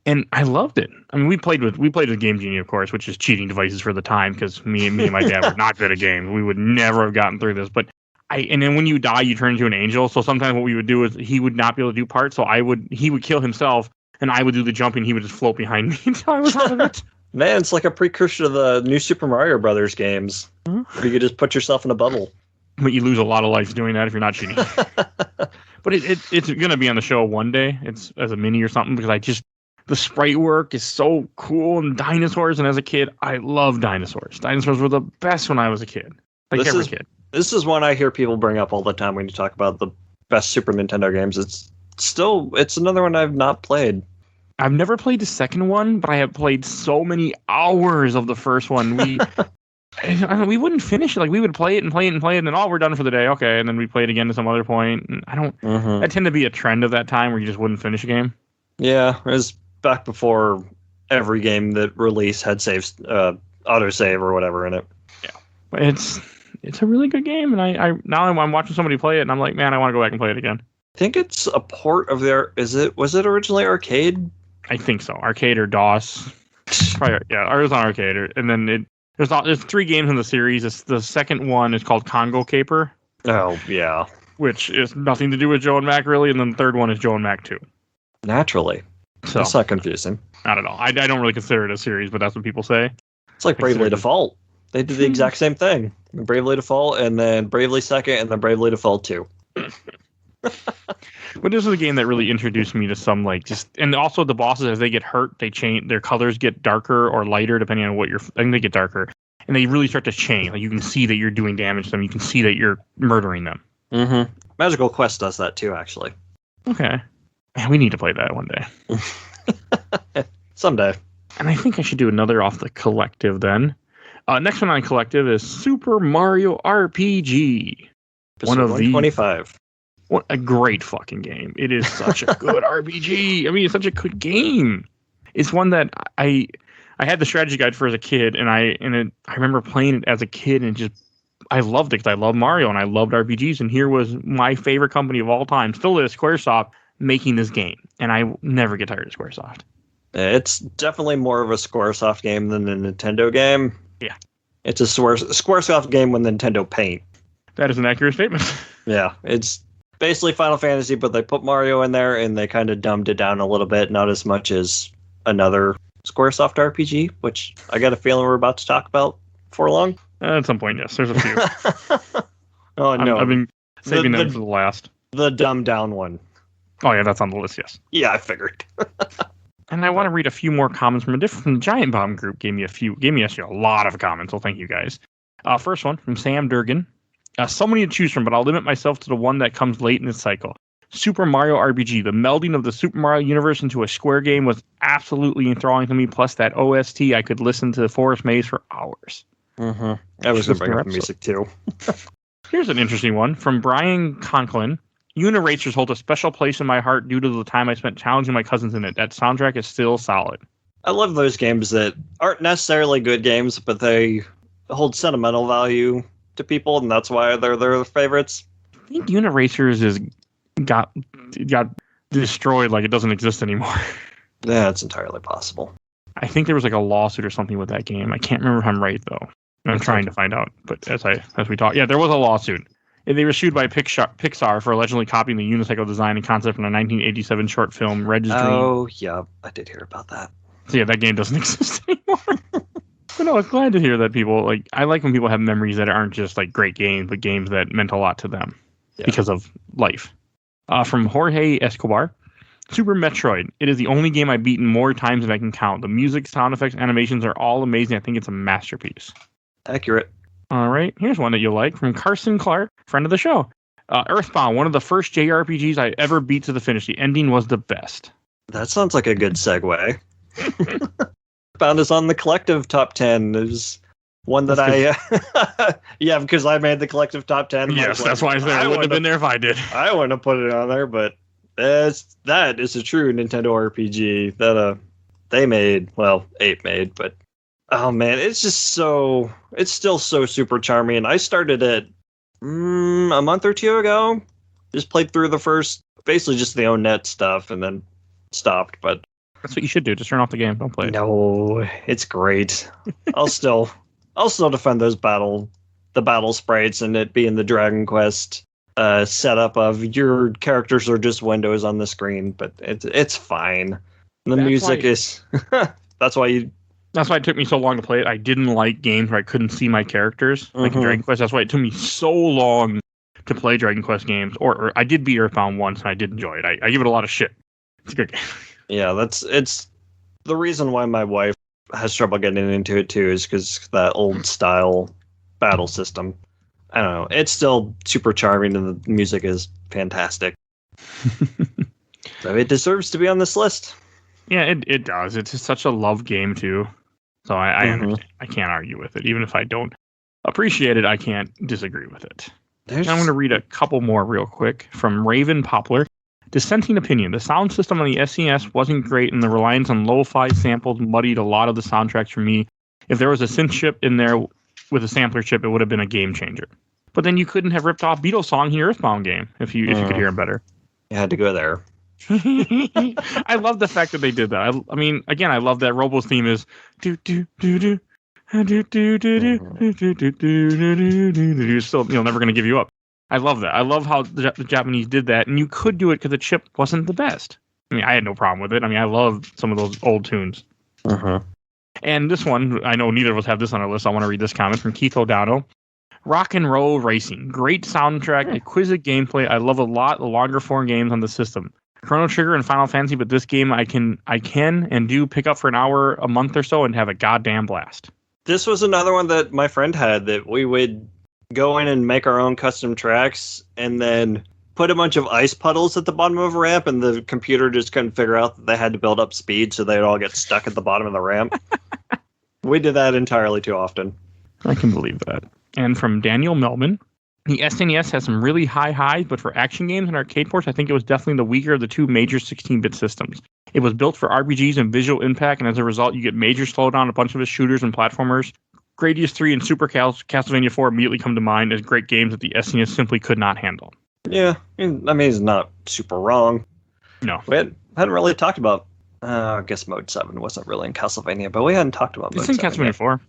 And I loved it. I mean, we played with Game Genie, of course, which is cheating devices for the time, because me and my dad were not good at games. We would never have gotten through this. But and then when you die, you turn into an angel. So sometimes what we would do is he would not be able to do parts, so he would kill himself. And I would do the jumping, he would just float behind me until I was out of it. Man, it's like a precursor to the new Super Mario Brothers games. Where you could just put yourself in a bubble. But you lose a lot of life doing that if you're not cheating. But it's going to be on the show one day. It's as a mini or something, because The sprite work is so cool, and dinosaurs. And as a kid, I love dinosaurs. Dinosaurs were the best when I was a kid. Like every kid. This is one I hear people bring up all the time when you talk about the best Super Nintendo games. It's another one I've not played. I've never played the second one, but I have played so many hours of the first one. We wouldn't finish it. Like, we would play it, and then we're done for the day. Okay, and then we play it again at some other point. And that tend to be a trend of that time where you just wouldn't finish a game. Yeah, it was back before every game that released had saves, autosave or whatever in it. Yeah, but it's a really good game, and I'm watching somebody play it, and I'm like, man, I want to go back and play it again. I think it's a port of their. Was it originally arcade? I think so, arcade or DOS. Probably, yeah, it was on arcade, and then there's 3 games in the series. The second one is called Congo Caper. Oh yeah, which is nothing to do with Joe and Mac really, and then the third one is Joe and Mac 2. Naturally. So that's not confusing. Not at all. I don't really consider it a series, but that's what people say. It's like Bravely Default. They did the exact same thing. Bravely Default, and then Bravely Second, and then Bravely Default 2. But this is a game that really introduced me to some and also the bosses, as they get hurt, they change, their colors get darker or lighter depending on what I think they get darker, and they really start to change. Like, you can see that you're doing damage to them. You can see that you're murdering them. Mm-hmm. Magical Quest does that too, actually. Okay. Man, we need to play that one day. Someday. And I think I should do another off the collective then. Next one on collective is Super Mario RPG. One of the 25. What a great fucking game. It is such a good RPG. I mean, it's such a good game. It's one that I had the strategy guide for as a kid, and I remember playing it as a kid, and I loved it because I love Mario and I loved RPGs, and here was my favorite company of all time, still is, Squaresoft, making this game, and I never get tired of Squaresoft. It's definitely more of a Squaresoft game than a Nintendo game. Yeah. It's a Squaresoft game with Nintendo Paint. That is an accurate statement. Yeah, it's basically Final Fantasy, but they put Mario in there, and they kind of dumbed it down a little bit, not as much as another Squaresoft RPG, which I got a feeling we're about to talk about for long. At some point, yes. There's a few. Oh, no. I've been saving them for the last. The dumbed down one. Oh, yeah, that's on the list, yes. Yeah, I figured. And I want to read a few more comments from the Giant Bomb group. Gave me actually a lot of comments, so thank you guys. First one from Sam Durgan. So many to choose from, but I'll limit myself to the one that comes late in this cycle. Super Mario RPG. The melding of the Super Mario universe into a Square game was absolutely enthralling to me. Plus that OST, I could listen to the Forest Maze for hours. Mm-hmm. I was going to bring up the music too. Here's an interesting one from Brian Conklin. Uniracers hold a special place in my heart due to the time I spent challenging my cousins in it. That soundtrack is still solid. I love those games that aren't necessarily good games, but they hold sentimental value to people, and that's why they're their favorites. I think Uniracers got destroyed like it doesn't exist anymore. Yeah, it's entirely possible. I think there was a lawsuit or something with that game. I can't remember if I'm right though. I'm trying to find out, but as we talk, yeah, there was a lawsuit. They were sued by Pixar for allegedly copying the unicycle design and concept from the 1987 short film Red's Dream. Oh, yeah, I did hear about that. So yeah, that game doesn't exist anymore. But no, I was glad to hear that people I like when people have memories that aren't just great games, but games that meant a lot to them because of life. From Jorge Escobar, Super Metroid. It is the only game I've beaten more times than I can count. The music, sound effects, animations are all amazing. I think it's a masterpiece. Accurate. All right, here's one that you'll like from Carson Clark, friend of the show. Earthbound, one of the first JRPGs I ever beat to the finish. The ending was the best. That sounds like a good segue. Earthbound is on the collective top 10. There's one that yeah, because I made the collective top 10. Yes, that's why I said I wouldn't have been there if I did. I wouldn't have put it on there, but that is a true Nintendo RPG that they made. Well, 8 made, but oh man, it's still so super charming. I started it a month or two ago. Just played through the first, basically just the ONET stuff, and then stopped. But that's what you should do. Just turn off the game. Don't play it. No, it's great. I'll still defend the battle sprites and it being the Dragon Quest setup of your characters are just windows on the screen, but it's fine. The music is that's why it took me so long to play it. I didn't like games where I couldn't see my characters, like in Dragon Quest. That's why it took me so long to play Dragon Quest games. Or I did beat Earthbound once, and I did enjoy it. I give it a lot of shit. It's a good game. Yeah, the reason why my wife has trouble getting into it too is because that old style battle system. I don't know. It's still super charming and the music is fantastic. So it deserves to be on this list. Yeah, it does. It's just such a love game too. So I understand. I can't argue with it. Even if I don't appreciate it, I can't disagree with it. I'm going to read a couple more real quick from Raven Poplar. Dissenting opinion. The sound system on the SNES wasn't great, and the reliance on lo-fi samples muddied a lot of the soundtracks for me. If there was a synth chip in there with a sampler chip, it would have been a game changer. But then you couldn't have ripped off Beatles song in your Earthbound game if you could hear it better. You had to go there. I love the fact that they did that. I mean, again, I love that Robo's theme is do do do do do do do do do do do do. Still, never gonna give you up. I love that. I love how the Japanese did that, and you could do it because the chip wasn't the best. I mean, I had no problem with it. I mean, I love some of those old tunes. And this one, I know neither of us have this on our list. I want to read this comment from Keith O'Donnell. Rock and Roll Racing. Great soundtrack, exquisite gameplay. I love a lot the longer form games on the system. Chrono Trigger and Final Fantasy, but this game I can and do pick up for an hour a month or so and have a goddamn blast. This was another one that my friend had that we would go in and make our own custom tracks and then put a bunch of ice puddles at the bottom of a ramp, and the computer just couldn't figure out that they had to build up speed, so they'd all get stuck at the bottom of the ramp. We did that entirely too often. I can believe that. And from Daniel Melman, the SNES has some really high highs, but for action games and arcade ports, I think it was definitely the weaker of the two major 16-bit systems. It was built for RPGs and visual impact, and as a result, you get major slowdown, a bunch of its shooters and platformers. Gradius 3 and Super Castlevania 4 immediately come to mind as great games that the SNES simply could not handle. Yeah, I mean, it's not super wrong. No. We hadn't really talked about, I guess Mode 7 wasn't really in Castlevania, but we hadn't talked about Mode 7. It's in Castlevania 4,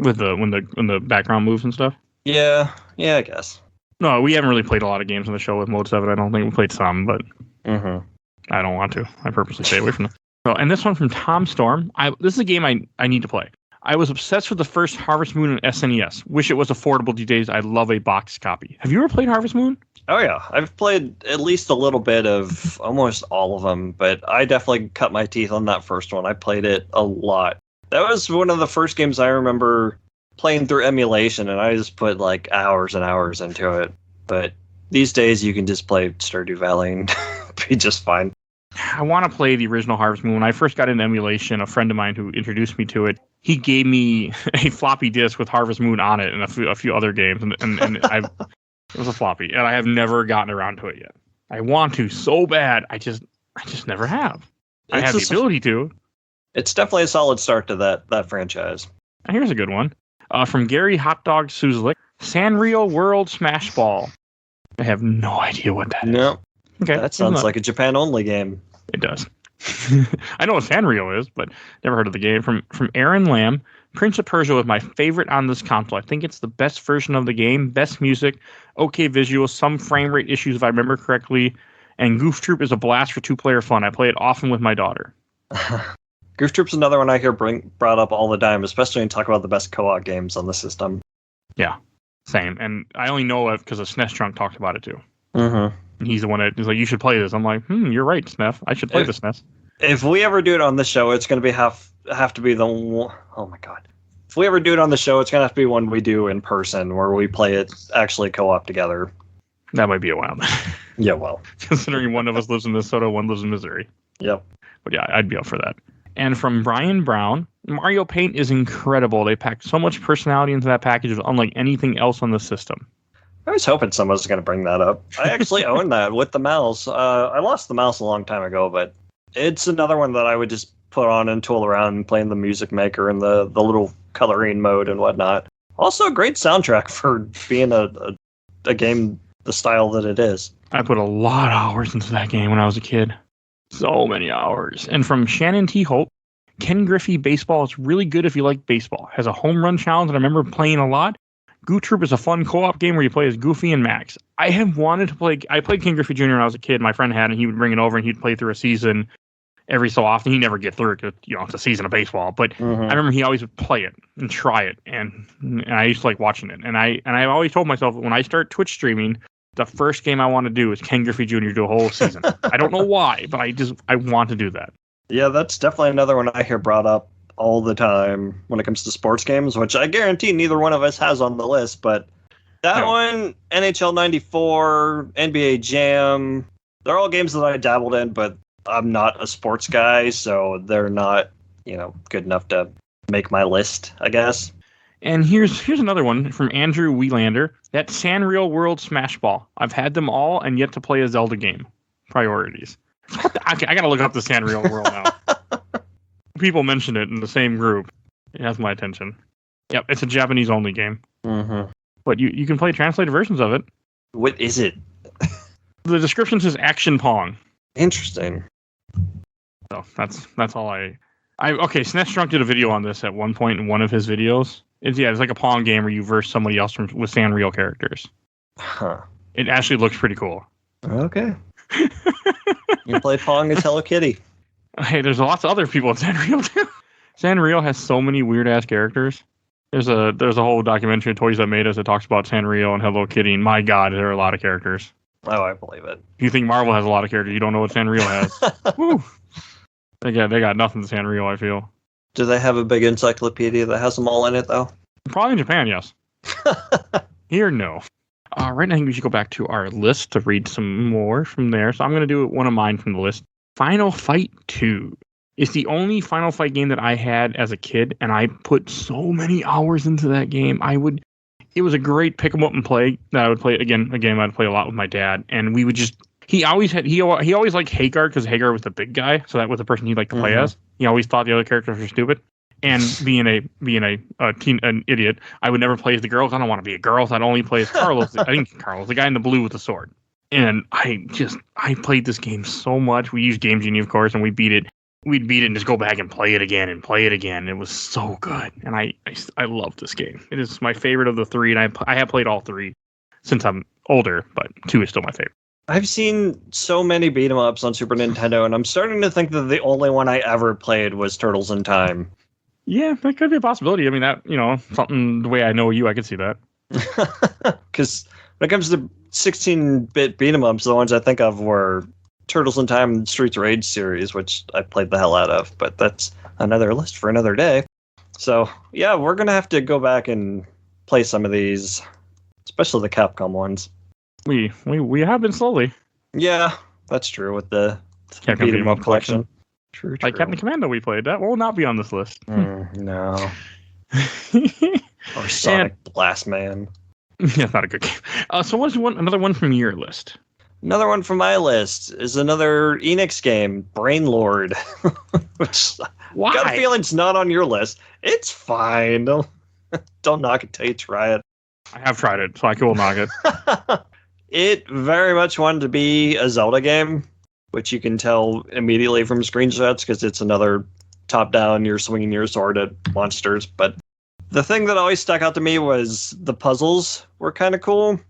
with when the background moves and stuff. Yeah, I guess. No, we haven't really played a lot of games on the show with Mode 7. I don't think we played some, but I don't want to. I purposely stay away from them. So, and this one from Tom Storm. This is a game I need to play. I was obsessed with the first Harvest Moon on SNES. Wish it was affordable these days. I love a box copy. Have you ever played Harvest Moon? Oh, yeah. I've played at least a little bit of almost all of them, but I definitely cut my teeth on that first one. I played it a lot. That was one of the first games I remember playing through emulation, and I just put like hours and hours into it. But these days, you can just play Stardew Valley and be just fine. I want to play the original Harvest Moon. When I first got into emulation, a friend of mine who introduced me to it, he gave me a floppy disk with Harvest Moon on it and a few other games, and it was a floppy, and I have never gotten around to it yet. I want to so bad. I just never have. I have the ability to. It's definitely a solid start to that franchise. Here's a good one from Gary Hotdog Suzlik. Sanrio World Smash Ball. I have no idea what that is. No. Okay. That sounds like a Japan-only game. It does. I know what Sanrio is, but never heard of the game. From Aaron Lamb, Prince of Persia was my favorite on this console. I think it's the best version of the game, best music, okay visuals, some frame rate issues if I remember correctly, and Goo Troop is a blast for two-player fun. I play it often with my daughter. Goo Troop's another one I hear brought up all the time, especially when you talk about the best co-op games on the system. Yeah, same. And I only know it because a SNES Drunk talked about it too. He's the one that is like, you should play this. I'm like, you're right, SNES. I should play the SNES. If we ever do it on the show, it's going to be have to be the one. Oh my god! If we ever do it on the show, it's going to have to be one we do in person, where we play it actually co-op together. That might be a while. Yeah, well, considering one of us lives in Minnesota, one lives in Missouri. Yep. But yeah, I'd be up for that. And from Brian Brown, Mario Paint is incredible. They packed so much personality into that package, unlike anything else on the system. I was hoping someone was going to bring that up. I actually own that with the mouse. I lost the mouse a long time ago, but it's another one that I would just put on and tool around playing the music maker and the little coloring mode and whatnot. Also a great soundtrack for being a game the style that it is. I put a lot of hours into that game when I was a kid. So many hours. And from Shannon T. Hope, Ken Griffey Baseball is really good if you like baseball. Has a home run challenge that I remember playing a lot. Goo Troop is a fun co-op game where you play as Goofy and Max. I have wanted to play. I played Ken Griffey Jr. when I was a kid. My friend had, and he would bring it over, and he'd play through a season every so often. He'd never get through it because it's a season of baseball. But I remember he always would play it and try it, and I used to like watching it. And I always told myself when I start Twitch streaming, the first game I want to do is Ken Griffey Jr. do a whole season. I don't know why, but I want to do that. Yeah, that's definitely another one I hear brought up all the time when it comes to sports games, which I guarantee neither one of us has on the list, but that one, NHL 94, NBA Jam, they're all games that I dabbled in, but I'm not a sports guy, so they're not, good enough to make my list, I guess. And here's another one from Andrew Wheelander. That Sanrio World Smash Ball. I've had them all and yet to play a Zelda game. Priorities. I gotta look up the Sanrio World now. People mention it in the same group. It has my attention. Yep, it's a Japanese only game. Mm-hmm. But you can play translated versions of it. What is it? The description says Action Pong. Interesting. So that's all okay, SNES Drunk did a video on this at one point in one of his videos. It's like a Pong game where you verse somebody else with Sanrio characters. Huh. It actually looks pretty cool. Okay. You play Pong as Hello Kitty. Hey, there's lots of other people in Sanrio too. Sanrio has so many weird ass characters. There's a whole documentary, Toys That Made Us, that talks about Sanrio and Hello Kitty. And my God, there are a lot of characters. Oh, I believe it. If you think Marvel has a lot of characters, you don't know what Sanrio has. Woo. They got nothing to Sanrio, I feel. Do they have a big encyclopedia that has them all in it, though? Probably in Japan, yes. Here, no. Right now, I think we should go back to our list to read some more from there. So I'm going to do one of mine from the list. Final Fight 2 is the only Final Fight game that I had as a kid, and I put so many hours into that game. It was a great pick 'em up and play that I would play again. A game I'd play a lot with my dad, and we would just. He always liked Hagar because Hagar was the big guy, so that was the person he liked to play as. He always thought the other characters were stupid. And being an idiot, I would never play as the girls. I don't want to be a girl, so I'd only play as Carlos. I think Carlos, the guy in the blue with the sword. And I played this game so much. We used Game Genie, of course, and we beat it. We'd beat it and just go back and play it again and play it again. It was so good, and I love this game. It is my favorite of the three, and I have played all three since I'm older, but 2 is still my favorite. I've seen so many beat 'em ups on Super Nintendo, and I'm starting to think that the only one I ever played was Turtles in Time. Yeah, that could be a possibility. I mean, that, something the way I know you, I could see that. Because when it comes to 16-bit beat 'em ups, the ones I think of were Turtles in Time and Streets of Rage series, which I played the hell out of, but that's another list for another day. So, yeah, we're going to have to go back and play some of these, especially the Capcom ones. We have been slowly. Yeah, that's true with the Capcom beat 'em up collection. True. Like Captain Commando we played. That will not be on this list. No. Or Sonic Blast Man. Yeah, not a good game. So what's another one from your list? Another one from my list is another Enix game, Brain Lord. Which Why? Got a feeling it's not on your list. It's fine. Don't knock it till you try it. I have tried it, so I will knock it. It very much wanted to be a Zelda game, which you can tell immediately from screenshots because it's another top-down, you're swinging your sword at monsters. But the thing that always stuck out to me was the puzzles were kind of cool.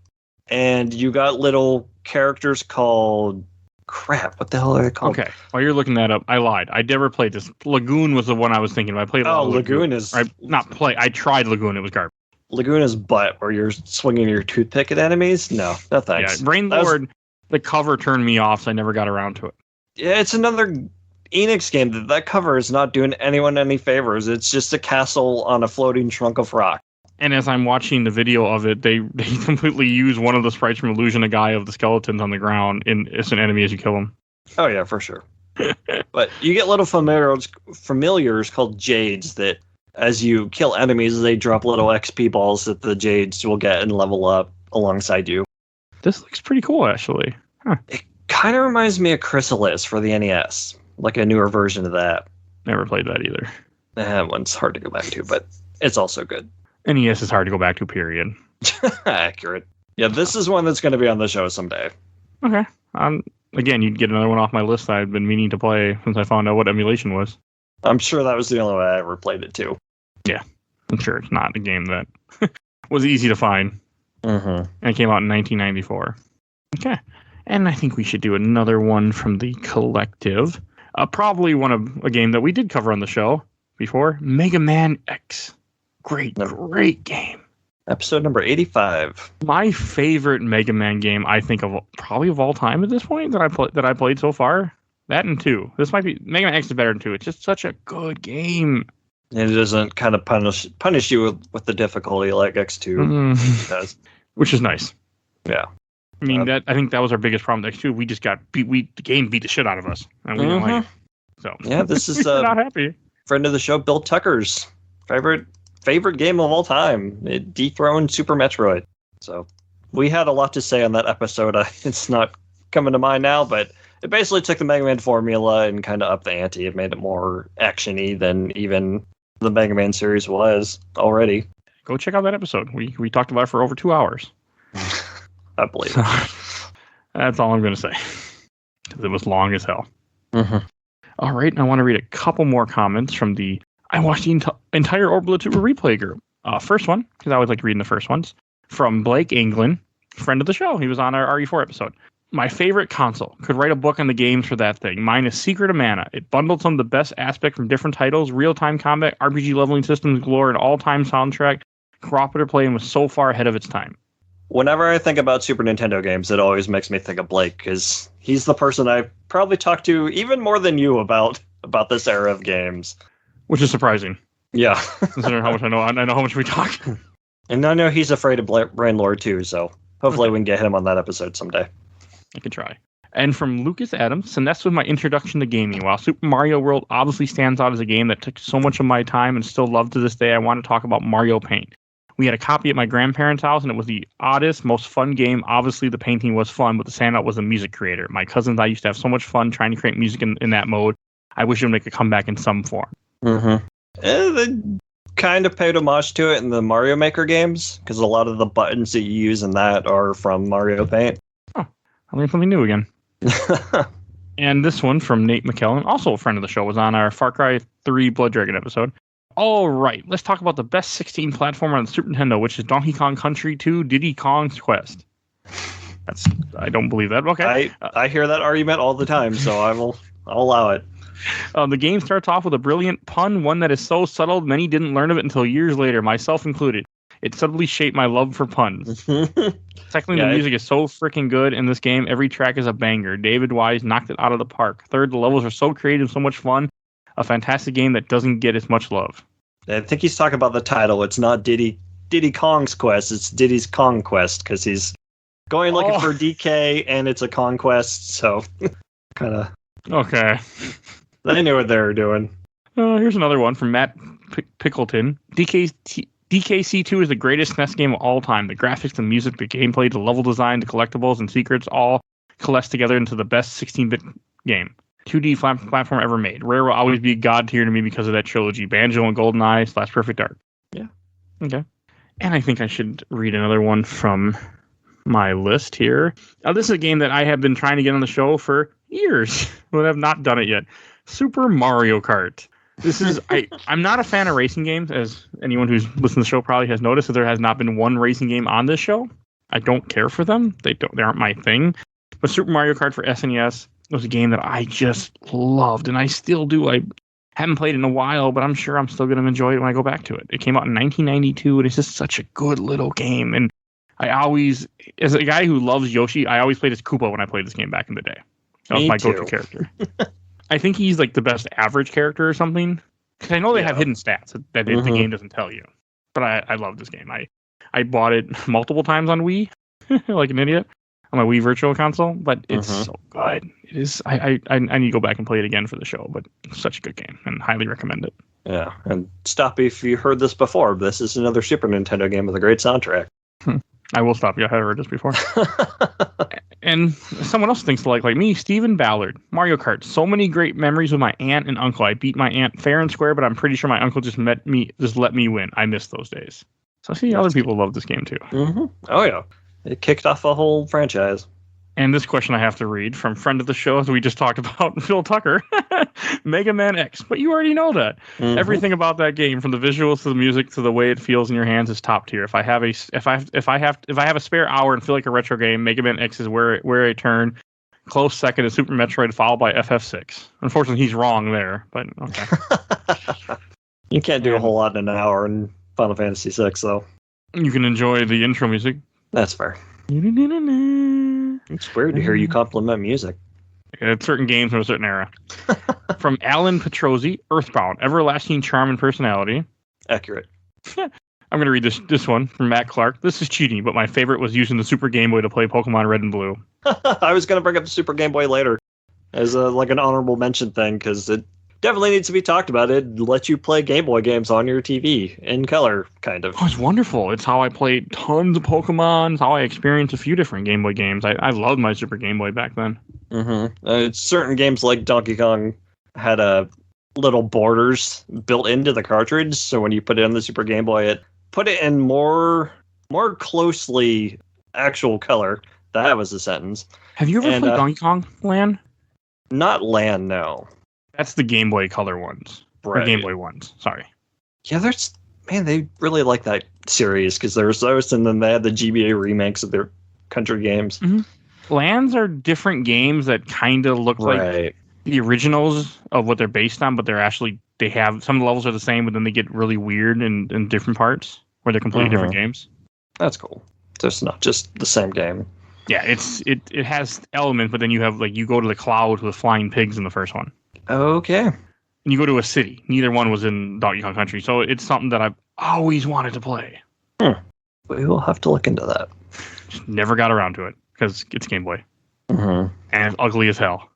And you got little characters called... Crap, what the hell are they called? Okay, while you're looking that up, I lied. I never played this. Lagoon was the one I was thinking of. I played Lagoon is... I tried Lagoon, it was garbage. Lagoon is butt, where you're swinging your toothpick at enemies? No thanks. Yeah, Brain Lord, the cover turned me off, so I never got around to it. Yeah, it's another Enix game. That cover is not doing anyone any favors. It's just a castle on a floating trunk of rock. And as I'm watching the video of it, they completely use one of the sprites from Illusion, a guy of the skeletons on the ground, as an enemy as you kill him. Oh, yeah, for sure. But you get little familiars called Jades that, as you kill enemies, they drop little XP balls that the Jades will get and level up alongside you. This looks pretty cool, actually. Huh. It kind of reminds me of Chrysalis for the NES, like a newer version of that. Never played that either. That one's hard to go back to, but it's also good. NES is hard to go back to, period. Accurate. Yeah, this is one that's going to be on the show someday. Okay. Again, you'd get another one off my list that I've been meaning to play since I found out what emulation was. I'm sure that was the only way I ever played it, too. Yeah, I'm sure it's not a game that was easy to find. And it came out in 1994. Okay. And I think we should do another one from the collective. Probably a game that we did cover on the show before, Mega Man X. Great game. Episode number 85. My favorite Mega Man game, I think, of all time at this point that I played so far. That and 2. This might be Mega Man X is better than 2. It's just such a good game. And it doesn't kind of punish you with the difficulty like X2 does. Which is nice. Yeah. I mean, I think that was our biggest problem with X2. We just got beat. The game beat the shit out of us. And we didn't like it. So, yeah, this is not happy. Friend of the show, Bill Tucker's favorite game of all time. It dethroned Super Metroid. So we had a lot to say on that episode. It's not coming to mind now, but it basically took the Mega Man formula and kind of upped the ante. It made it more action-y than even the Mega Man series was already. Go check out that episode. We talked about it for over 2 hours. I believe it. That's all I'm going to say. Because it was long as hell. Mm-hmm. All right, and I want to read a couple more comments from the I watched the entire Orbital 2 replay group. First one, because I always like reading the first ones, from Blake England, friend of the show. He was on our RE4 episode. My favorite console. Could write a book on the games for that thing. Mine is Secret of Mana. It bundled some of the best aspects from different titles, real-time combat, RPG leveling systems, galore, and all-time soundtrack. Cooperative play, and was so far ahead of its time. Whenever I think about Super Nintendo games, it always makes me think of Blake, because he's the person I probably talked to even more than you about this era of games. Which is surprising. Yeah. Considering how much I know how much we talk. And I know he's afraid of Brain Lord too, so hopefully we can get him on that episode someday. I could try. And from Lucas Adams, SNES was my introduction to gaming. While Super Mario World obviously stands out as a game that took so much of my time and still love to this day, I want to talk about Mario Paint. We had a copy at my grandparents' house, and it was the oddest, most fun game. Obviously, the painting was fun, but the standout was the music creator. My cousins and I used to have so much fun trying to create music in that mode. I wish it would make a comeback in some form. Mm-hmm. They kind of paid homage to it in the Mario Maker games, because a lot of the buttons that you use in that are from Mario Paint. Oh, I learned something new again. And this one from Nate McKellen, also a friend of the show, was on our Far Cry 3 Blood Dragon episode. All right, let's talk about the best 16 platformer on the Super Nintendo, which is Donkey Kong Country 2 Diddy Kong's Quest. I don't believe that. Okay. I hear that argument all the time, so I'll allow it. The game starts off with a brilliant pun, one that is so subtle many didn't learn of it until years later, myself included. It subtly shaped my love for puns. Secondly, the music is so freaking good in this game. Every track is a banger. David Wise knocked it out of the park. Third, the levels are so creative, so much fun. A fantastic game that doesn't get as much love. I think he's talking about the title. It's not Diddy Kong's Quest. It's Diddy's Kong Quest, because he's going looking for DK, and it's a conquest. So, kind of. Okay. They knew what they were doing. Here's another one from Matt Pickleton. DKC2 is the greatest SNES game of all time. The graphics, the music, the gameplay, the level design, the collectibles, and secrets all coalesce together into the best 16-bit game. 2D platform ever made. Rare will always be god tier to me because of that trilogy. Banjo and GoldenEye / Perfect Dark. Yeah. Okay. And I think I should read another one from my list here. This is a game that I have been trying to get on the show for years, but have not done it yet. Super Mario Kart. This is I'm not a fan of racing games, as anyone who's listened to the show probably has noticed that there has not been one racing game on this show. I don't care for them. They aren't my thing. But Super Mario Kart for SNES was a game that I just loved, and I still do. I haven't played it in a while, but I'm sure I'm still going to enjoy it when I go back to it. It came out in 1992, and it's just such a good little game. And I always, as a guy who loves Yoshi, I always played as Koopa when I played this game back in the day. That was my go-to character. I think he's like the best average character or something. Because I know they have hidden stats that the game doesn't tell you. But I love this game. I bought it multiple times on Wii, like an idiot, on my Wii Virtual Console. But it's so good. It is. I need to go back and play it again for the show. But it's such a good game, and highly recommend it. Yeah, and stop if you heard this before. This is another Super Nintendo game with a great soundtrack. I will stop you. I have heard this before. And someone else thinks like me, Stephen Ballard. Mario Kart. So many great memories with my aunt and uncle. I beat my aunt fair and square, but I'm pretty sure my uncle just let me win. I miss those days. So I see other people love this game too. Mm-hmm. Oh yeah, it kicked off a whole franchise. And this question I have to read from friend of the show, as we just talked about, Phil Tucker, Mega Man X. But you already know that. Everything about that game, from the visuals to the music to the way it feels in your hands, is top tier. If I have a spare hour and feel like a retro game, Mega Man X is where I turn. Close second is Super Metroid, followed by FF6. Unfortunately, he's wrong there, but okay. You can't do a whole lot in an hour in Final Fantasy VI, though. You can enjoy the intro music. That's fair. It's weird to hear you compliment music. It's certain games from a certain era. From Alan Petrozzi, Earthbound, everlasting charm and personality. Accurate. I'm going to read this one from Matt Clark. This is cheating, but my favorite was using the Super Game Boy to play Pokemon Red and Blue. I was going to bring up the Super Game Boy later as like an honorable mention thing, because it definitely needs to be talked about. It lets you play Game Boy games on your TV in color, kind of. Oh, it's wonderful. It's how I played tons of Pokemon. It's how I experienced a few different Game Boy games. I loved my Super Game Boy back then. Mm-hmm. Certain games like Donkey Kong had little borders built into the cartridge, so when you put it on the Super Game Boy, it put it in more closely actual color. That was the sentence. Have you ever played Donkey Kong Land? Not Land, no. That's the Game Boy Color ones. Right. Or Game Boy ones, sorry. Yeah, they really like that series, because there's those, and then they had the GBA remakes of their country games. Mm-hmm. Lands are different games that kind of look like the originals of what they're based on, but they have some of the levels are the same, but then they get really weird in different parts where they're completely different games. That's cool. So it's not just the same game. Yeah, it has elements, but then you have you go to the clouds with flying pigs in the first one. Okay. And you go to a city. Neither one was in Donkey Kong Country, so it's something that I've always wanted to play. We will have to look into that. Just never got around to it because it's Game Boy. And it's ugly as hell.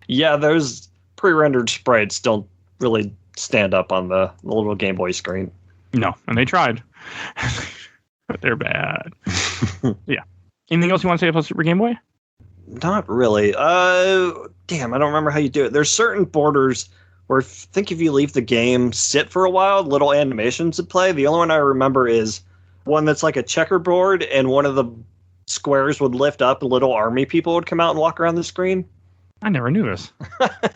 Yeah, those pre-rendered sprites don't really stand up on the little Game Boy screen. No, and they tried. But they're bad. Yeah. Anything else you want to say about Super Game Boy? Not really. Damn, I don't remember how you do it. There's certain borders where I think if you leave the game sit for a while, little animations would play. The only one I remember is one that's like a checkerboard, and one of the squares would lift up and little army people would come out and walk around the screen. I never knew this.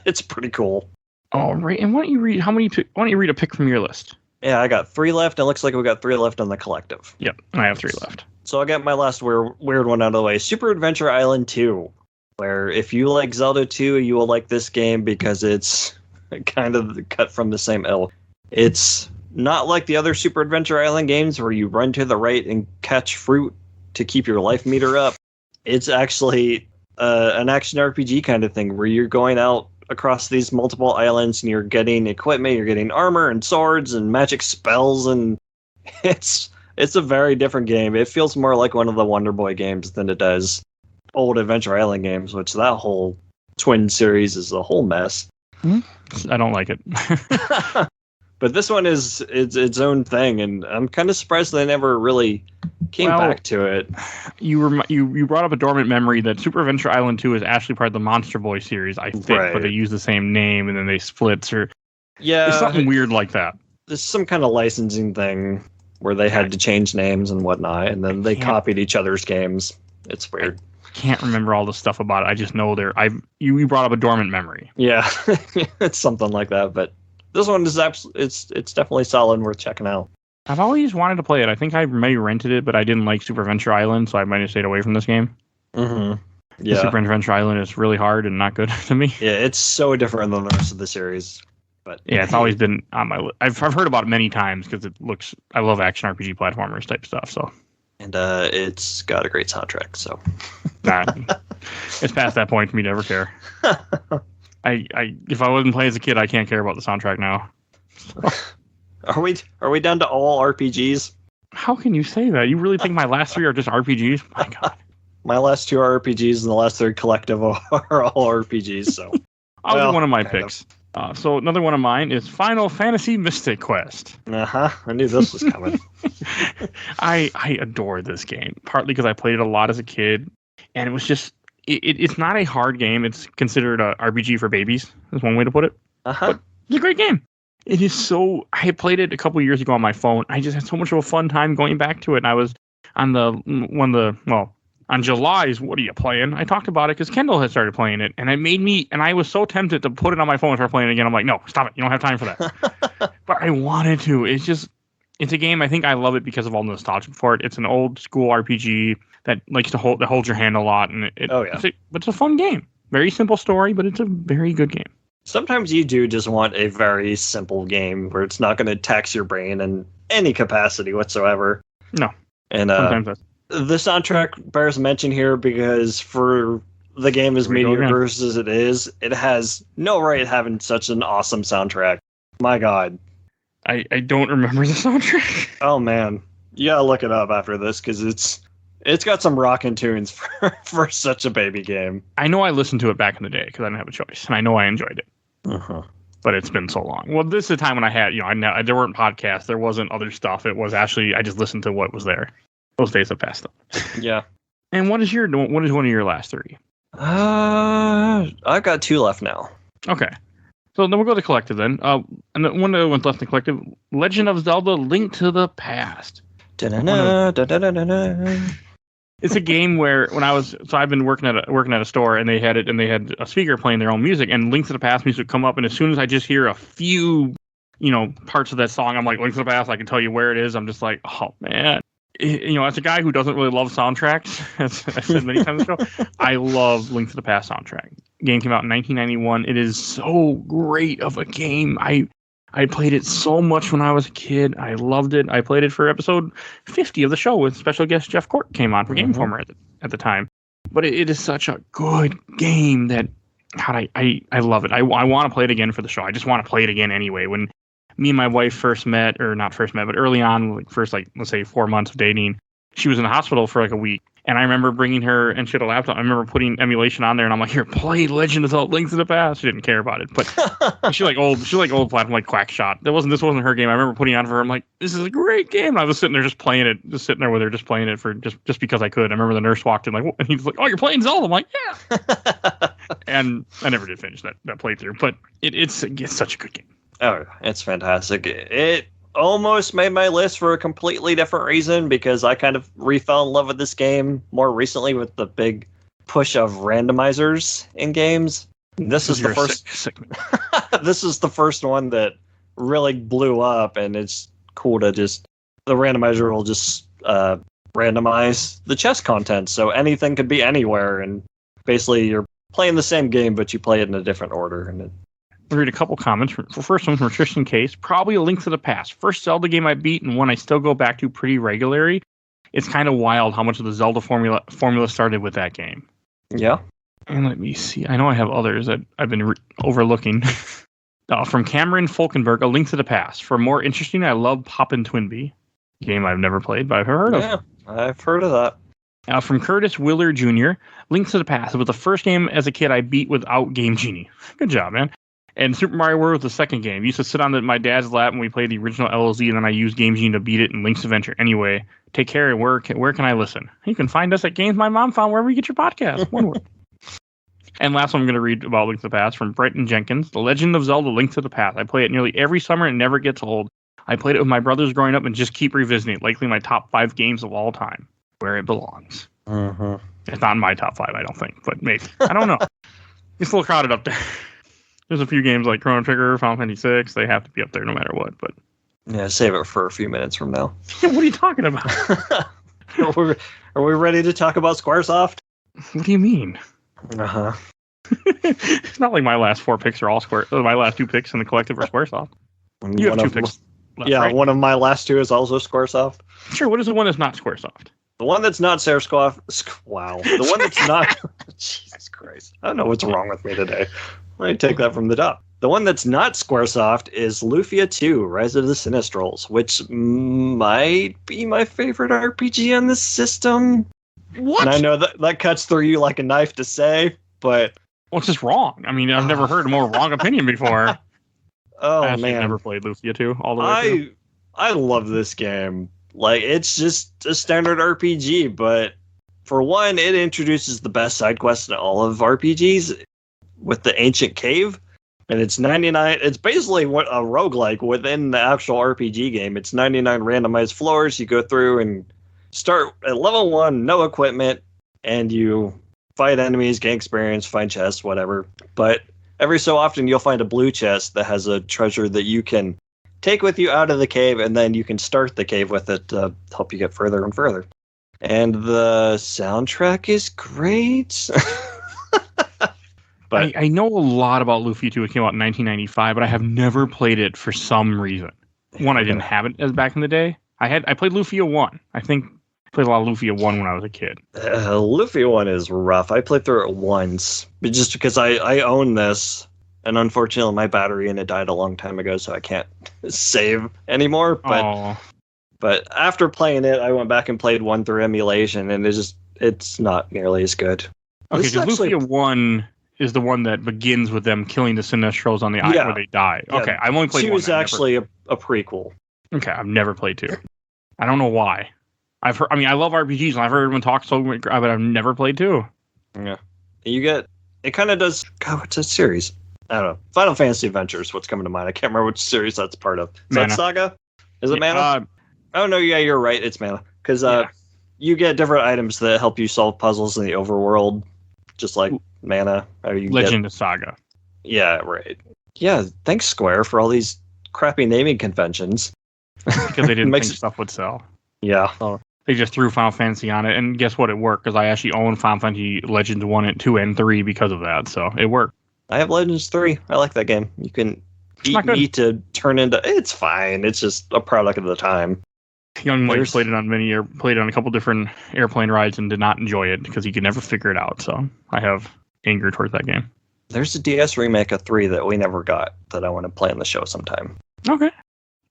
It's pretty cool. All right, and why don't you read a pick from your list? Yeah, I got 3 left. It looks like we got 3 left on the collective. Yep, I have 3 left. So I'll get my last weird one out of the way. Super Adventure Island 2, where if you like Zelda 2, you will like this game because it's kind of cut from the same ilk. It's not like the other Super Adventure Island games where you run to the right and catch fruit to keep your life meter up. It's actually an action RPG kind of thing where you're going out across these multiple islands and you're getting equipment, you're getting armor and swords and magic spells, and it's a very different game. It feels more like one of the Wonder Boy games than it does old Adventure Island games, which that whole twin series is a whole mess. I don't like it. But this one is its own thing, and I'm kind of surprised they never really came back to it. You brought up a dormant memory that Super Adventure Island 2 is actually part of the Monster Boy series, I think, but they use the same name and then they split. It's something weird like that. There's some kind of licensing thing where they had to change names and whatnot, and then they copied each other's games. It's weird. I can't remember all the stuff about it. I just know you brought up a dormant memory. Yeah, it's something like that, but this one is it's definitely solid and worth checking out. I've always wanted to play it. I think I may have rented it, but I didn't like Super Adventure Island, so I might have stayed away from this game. Mm-hmm. Yeah. Super Adventure Island is really hard and not good to me. Yeah, it's so different than the rest of the series. But yeah, it's always been on my list. I've heard about it many times because I love action RPG platformers type stuff. So. And it's got a great soundtrack. So. It's past that point for me to ever care. If I wasn't playing as a kid, I can't care about the soundtrack now. Are we down to all RPGs? How can you say that? You really think my last 3 are just RPGs? My God. My last 2 are RPGs, and the last 3 collective are all RPGs. So I'll do one of my picks. So another one of mine is Final Fantasy Mystic Quest. I knew this was coming. I adore this game, partly because I played it a lot as a kid, and it was just it's not a hard game. It's considered a RPG for babies. Is one way to put it. But it's a great game. It is so. I had played it a couple years ago on my phone. I just had so much of a fun time going back to it. And I was on on July's What Are You Playing? I talked about it because Kendall had started playing it, and it made me. And I was so tempted to put it on my phone and start playing it again. I'm like, no, stop it. You don't have time for that. But I wanted to. It's a game. I think I love it because of all the nostalgia for it. It's an old school RPG that likes to hold your hand a lot, and it's a fun game. Very simple story, but it's a very good game. Sometimes you do just want a very simple game where it's not going to tax your brain in any capacity whatsoever. No. And sometimes the soundtrack bears mention here because for the game as Here we go mediocre again. as it is, it has no right having such an awesome soundtrack. My God. I don't remember the soundtrack. Oh man. You gotta look it up after this because it's got some rockin' tunes for such a baby game. I know I listened to it back in the day because I didn't have a choice, and I know I enjoyed it. Uh-huh. But it's been so long. Well, this is the time when I had, there weren't podcasts, there wasn't other stuff. It was actually I just listened to what was there. Those days have passed. Yeah. And what is one of your last three? I've got 2 left now. Okay. So then we'll go to collective then. And the one that went left in collective, Legend of Zelda: Link to the Past. Da-da-da, da-da-da-da-da. It's a game where I've been working at a store and they had a speaker playing their own music, and Link to the Past music would come up, and as soon as I just hear a few, parts of that song, I'm like, Link to the Past, I can tell you where it is. I'm just like, oh man. As a guy who doesn't really love soundtracks, as I said many times ago, I love Link to the Past soundtrack. Game came out in 1991. It is so great of a game. I played it so much when I was a kid. I loved it. I played it for episode 50 of the show with special guest Jeff Court came on for Game Informer at the time. But it is such a good game that, God, I love it. I want to play it again for the show. I just want to play it again anyway. When me and my wife but early on, let's say 4 months of dating, she was in the hospital for like a week. And I remember bringing her, and she had a laptop. I remember putting emulation on there, and I'm like, "Here, play Legend of Zelda: Link to the Past." She didn't care about it, but she like old platform like Quackshot. This wasn't her game. I remember putting it on for her. I'm like, "This is a great game." And I was sitting there just playing it, just sitting there with her, just playing it for just because I could. I remember the nurse walked in, and he's like, "Oh, you're playing Zelda?" I'm like, "Yeah." And I never did finish that playthrough, but it's such a good game. Oh, it's fantastic. It almost made my list for a completely different reason because I kind of refell in love with this game more recently with the big push of randomizers in games. This is the first this is the first one that really blew up, and it's cool to the randomizer will just randomize the chess content, so anything could be anywhere, and basically you're playing the same game but you play it in a different order. And I'll read a couple comments. First one from Tristan Case. Probably a Link to the Past. First Zelda game I beat and one I still go back to pretty regularly. It's kind of wild how much of the Zelda formula started with that game. Yeah. And let me see. I know I have others that I've been overlooking. From Cameron Folkenberg, A Link to the Past. For more interesting, I love Poppin' Twinbee. Game I've never played, but I've heard of. Yeah, I've heard of that. From Curtis Willer Jr., Link to the Past. It was the first game as a kid I beat without Game Genie. Good job, man. And Super Mario World was the second game. Used to sit on my dad's lap and we played the original LLZ, and then I used Game Genie to beat it in Link's Adventure. Anyway, take care. Where can I listen? You can find us at Games My Mom Found, wherever you get your podcast. One word. And last one I'm going to read about Link to the Past from Brenton Jenkins. The Legend of Zelda: Link to the Past. I play it nearly every summer and never gets old. I played it with my brothers growing up and just keep revisiting it. Likely my top 5 games of all time. Where it belongs. Mm-hmm. It's not in my top 5, I don't think, but maybe. I don't know. It's a little crowded up there. There's a few games like Chrono Trigger, Final Fantasy VI. They have to be up there no matter what. But yeah, save it for a few minutes from now. What are you talking about? Are we ready to talk about Squaresoft? What do you mean? Uh-huh. It's not like my last 4 picks are all Square. My last 2 picks in the collective are Squaresoft. You have 2 picks left, yeah, right? one of my last 2 is also Squaresoft. Sure. What is the one that's not Squaresoft? The one that's not Wow. The one that's not... Jesus Christ. I don't know what's wrong with me today. Let me take that from the top. The one that's not Squaresoft is Lufia 2, Rise of the Sinistrals, which might be my favorite RPG on this system. What? And I know that cuts through you like a knife to say, but... Well, it's just wrong. I mean, I've never heard a more wrong opinion before. Oh, I man. never played Lufia 2 all the way through. I love this game. Like, it's just a standard RPG, but for one, it introduces the best side quest in all of RPGs with the Ancient Cave. And it's 99. It's basically what a roguelike within the actual RPG game. It's 99 randomized floors. You go through and start at level 1, no equipment, and you fight enemies, gain experience, find chests, whatever. But every so often you'll find a blue chest that has a treasure that you can take with you out of the cave, and then you can start the cave with it to help you get further and further. And the soundtrack is great. But I know a lot about Lufia 2. It came out in 1995, but I have never played it for some reason. One, I didn't have it as back in the day. I played Lufia 1. I think Played a lot of Lufia 1 when I was a kid. Lufia 1 is rough. I played through it once, but just because I own this, and unfortunately my battery in it died a long time ago, so I can't save anymore. But after playing it, I went back and played 1 through emulation, and it's not nearly as good. Okay, because Lufia 1 is the one that begins with them killing the Sinestros on the island where they die. Yeah. Okay, I've only played 1. 2 is actually a prequel. Okay, I've never played 2. I don't know why. I love RPGs, and I've heard everyone talk so much, but I've never played 2. Yeah. It kind of does, God, what's a series? I don't know. Final Fantasy Adventures, what's coming to mind. I can't remember which series that's part of. Is that Saga? Is it Mana? Oh, no, yeah, you're right. It's Mana. Because you get different items that help you solve puzzles in the overworld, just like Mana. Legend of Saga. Yeah, right. Yeah, thanks, Square, for all these crappy naming conventions. Because they didn't think stuff would sell. Yeah. They just threw Final Fantasy on it, and guess what? It worked, because I actually own Final Fantasy Legends 1 and 2 and 3 because of that, so it worked. I have Legends 3. I like that game. You can eat meat to turn into... It's fine. It's just a product of the time. Young Mike played it on a couple different airplane rides and did not enjoy it because he could never figure it out, so I have anger towards that game. There's a DS remake of 3 that we never got that I want to play on the show sometime. Okay.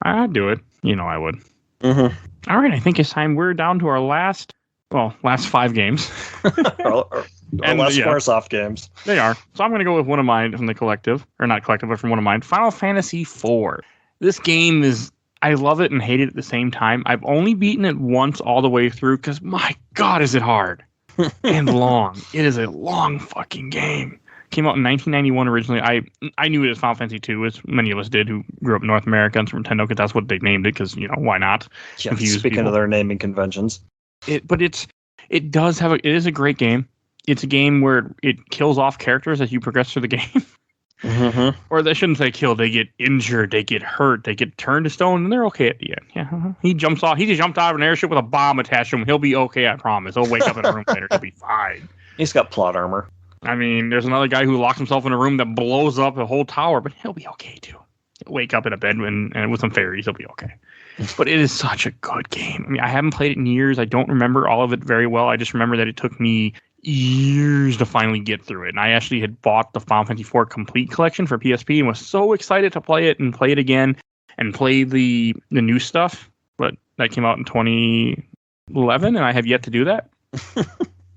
I'd do it. I would. Mm-hmm. All right, I think it's time. We're down to our last 5 games. And less Squaresoft games. They are. So I'm going to go with one of mine from the collective. Or not collective, but from one of mine. Final Fantasy IV. This game is... I love it and hate it at the same time. I've only beaten it once all the way through because, my God, is it hard. And long. It is a long fucking game. Came out in 1991 originally. I knew it as Final Fantasy II, as many of us did who grew up in North America and Super Nintendo, because that's what they named it, because, why not? Yeah, speaking of their naming conventions. It is a great game. It's a game where it kills off characters as you progress through the game. Mm-hmm. Or they shouldn't say kill. They get injured. They get hurt. They get turned to stone, and they're okay at the end. Yeah, he jumps off. He just jumped out of an airship with a bomb attached to him. He'll be okay, I promise. He'll wake up in a room later. He'll be fine. He's got plot armor. I mean, there's another guy who locks himself in a room that blows up the whole tower, but he'll be okay too. He'll wake up in a bed and with some fairies, he'll be okay. But it is such a good game. I mean, I haven't played it in years. I don't remember all of it very well. I just remember that it took me years to finally get through it. And I actually had bought the Final Fantasy IV Complete Collection for PSP and was so excited to play it and play it again and play the new stuff. But that came out in 2011, and I have yet to do that.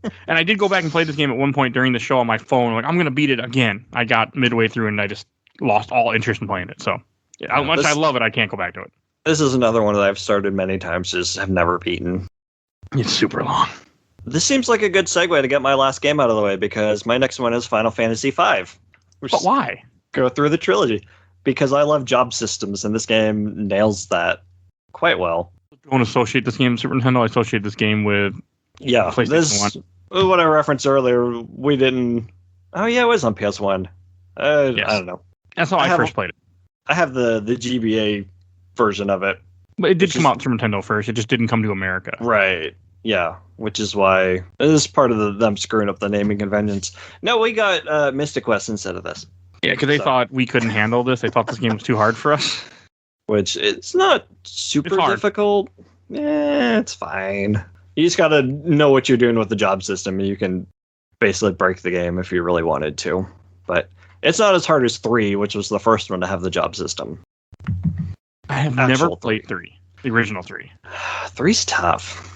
And I did go back and play this game at one point during the show on my phone. I'm going to beat it again. I got midway through, and I just lost all interest in playing it. So how much I love it, I can't go back to it. This is another one that I've started many times, just have never beaten. It's super long. This seems like a good segue to get my last game out of the way, because my next one is Final Fantasy V. But why? Go through the trilogy. Because I love job systems, and this game nails that quite well. I don't associate this game with Super Nintendo. I associate this game with PlayStation 1. What I referenced earlier, we didn't... Oh, yeah, it was on PS1. Yes. I don't know. That's how I first played it. I have the GBA version of it. But it did come out on Super Nintendo first. It just didn't come to America. Right. Yeah, which is why this is part of them screwing up the naming conventions. No, we got Mystic Quest instead of this. Yeah, because they thought we couldn't handle this. They thought this game was too hard for us. Which, it's not super difficult. It's fine. You just got to know what you're doing with the job system, and you can basically break the game if you really wanted to. But it's not as hard as 3, which was the first one to have the job system. I have never played 3. The original 3. 3's tough.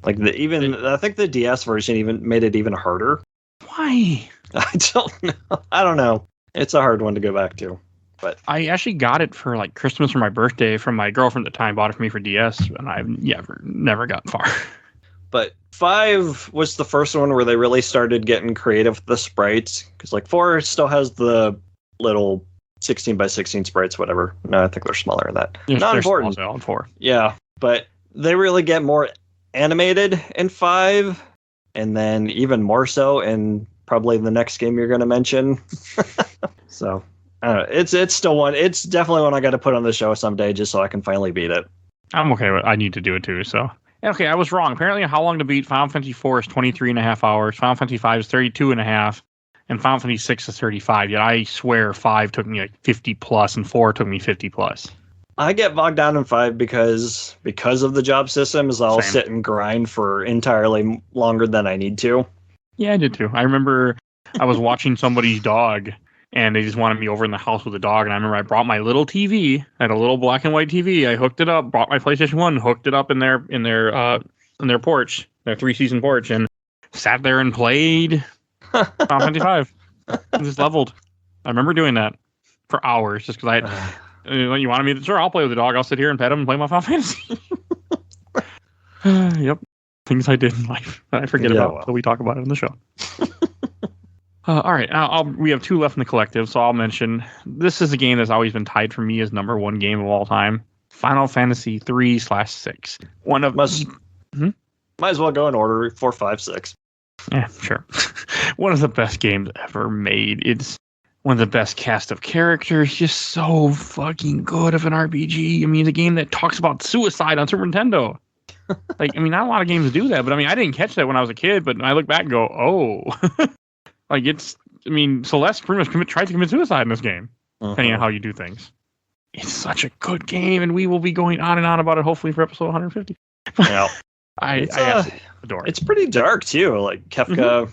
Like I think the DS version even made it even harder. Why? I don't know. It's a hard one to go back to. But I actually got it for like Christmas for my birthday from my girlfriend at the time. Bought it for me for DS, and I've never got far. But 5 was the first one where they really started getting creative with the sprites. Because like 4 still has the little 16 by 16 sprites, whatever. No, I think they're smaller than that. Not important. Small, 4. Yeah, but they really get more animated in 5, and then even more so in probably the next game you're going to mention. So I don't know. It's still one. It's definitely one I got to put on the show someday just so I can finally beat it. I'm okay with it. I need to do it too. So okay, I was wrong. Apparently, how long to beat Final Fantasy IV is 23.5 hours. Final Fantasy V is 32.5, and Final Fantasy VI is 35. Yet I swear 5 took me like 50 plus, and 4 took me 50 plus. I get bogged down in 5 because of the job system. Is I'll Same. sit and grind for entirely longer than I need to. Yeah, I did too. I remember I was watching somebody's dog, and they just wanted me over in the house with the dog. And I remember I brought my little TV. I had a little black and white TV. I hooked it up, brought my PlayStation 1, hooked it up in their porch, their 3-season porch, and sat there and played Final Fantasy 5. And just leveled. I remember doing that for hours just because you wanted me to. Sure, I'll play with the dog. I'll sit here and pet him and play my Final Fantasy. Yep. Things I did in life that I forget about until we talk about it in the show. All right. We have 2 left in the collective, so I'll mention this is a game that's always been tied for me as number 1 game of all time. Final Fantasy 3/6. One of might as well go in order 4, 5, 6. Yeah, sure. One of the best games ever made. It's one of the best cast of characters. Just so fucking good of an RPG. I mean, it's a game that talks about suicide on Super Nintendo. Like, I mean, not a lot of games do that, but I mean, I didn't catch that when I was a kid, but I look back and go, oh. Like, Celeste pretty much tried to commit suicide in this game, depending on how you do things. It's such a good game, and we will be going on and on about it, hopefully, for episode 150. Yeah. I absolutely adore it. It's pretty dark, too. Like, Kefka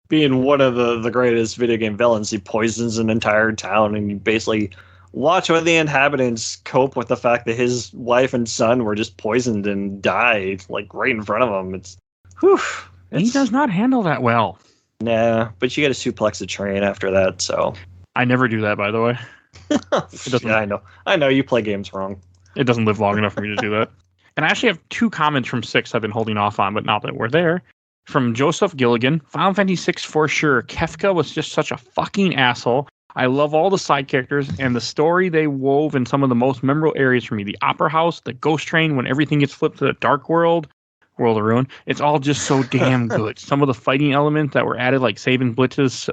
being one of the greatest video game villains, he poisons an entire town, and you basically watch how the inhabitants cope with the fact that his wife and son were just poisoned and died, like, right in front of him. He does not handle that well. Nah, but you get to suplex a train after that, so. I never do that, by the way. Yeah, I know. You play games wrong. It doesn't live long enough for me to do that. And I actually have 2 comments from 6 I've been holding off on, but now that we're there. From Joseph Gilligan, Final Fantasy 6 for sure. Kefka was just such a fucking asshole. I love all the side characters and the story they wove in some of the most memorable areas for me. The Opera House, the Ghost Train, when everything gets flipped to the Dark World of Ruin. It's all just so damn good. Some of the fighting elements that were added, like saving blitzes,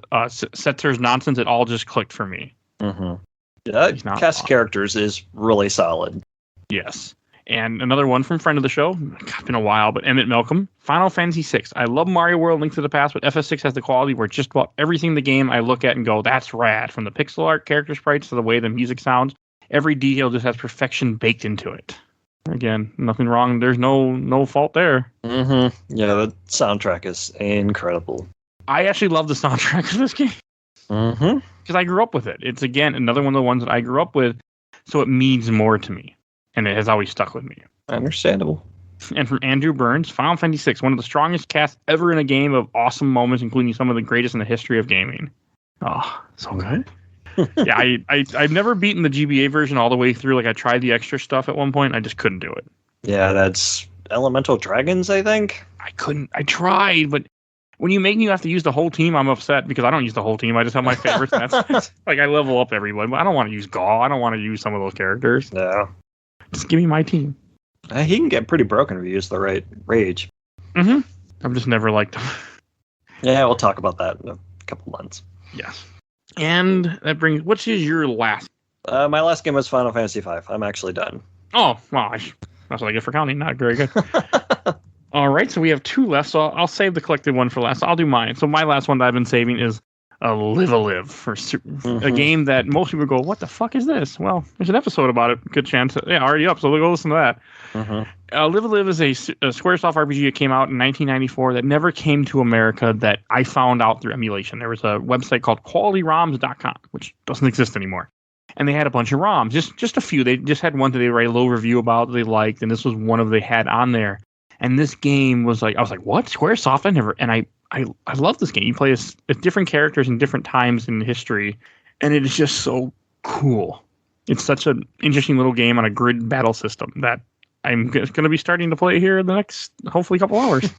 Setzer's nonsense, it all just clicked for me. Yeah, cast of characters is really solid. Yes. And another one from friend of the show, it's been a while, but Emmett Malcolm, Final Fantasy 6. I love Mario World, Link to the Past, but FF6 has the quality where just about everything in the game I look at and go, that's rad. From the pixel art, character sprites, to the way the music sounds, every detail just has perfection baked into it. Again, nothing wrong. There's no fault there. Yeah, the soundtrack is incredible. I actually love the soundtrack of this game. Because I grew up with it. It's, again, another one of the ones that I grew up with, so it means more to me. And it has always stuck with me. Understandable. And from Andrew Burns, Final Fantasy 6, one of the strongest casts ever in a game of awesome moments, including some of the greatest in the history of gaming. Oh, so good. Yeah, I've never beaten the GBA version all the way through. Like, I tried the extra stuff at one point. I just couldn't do it. Yeah, that's Elemental Dragons, I think. I couldn't. I tried, but when you make me have to use the whole team, I'm upset because I don't use the whole team. I just have my favorites. That's like, I level up everybody, but I don't want to use Gaul. I don't want to use some of those characters. No. Just give me my team. He can get pretty broken if you use the right rage. I've just never liked him. Yeah, we'll talk about that in a couple months. Yes. And that brings, which is your last? My last game was Final Fantasy V. I'm actually done. Oh, well, that's what I get for counting. Not very good. All right, so we have 2 left, so I'll save the collected one for last. I'll do mine. So my last one that I've been saving is Live for a game that most people go, what the fuck is this? Well, there's an episode about it. Good chance. Yeah, already up, so we'll go listen to that. Live is a Squaresoft RPG that came out in 1994 that never came to America that I found out through emulation. There was a website called qualityroms.com, which doesn't exist anymore. And they had a bunch of ROMs, just a few. They just had one that they write a little review about that they liked, and this was one of they had on there. And this game was like, I was like, what? Squaresoft? I love this game. You play as different characters in different times in history, and it is just so cool. It's such an interesting little game on a grid battle system that I'm going to be starting to play here in the next, hopefully, couple hours.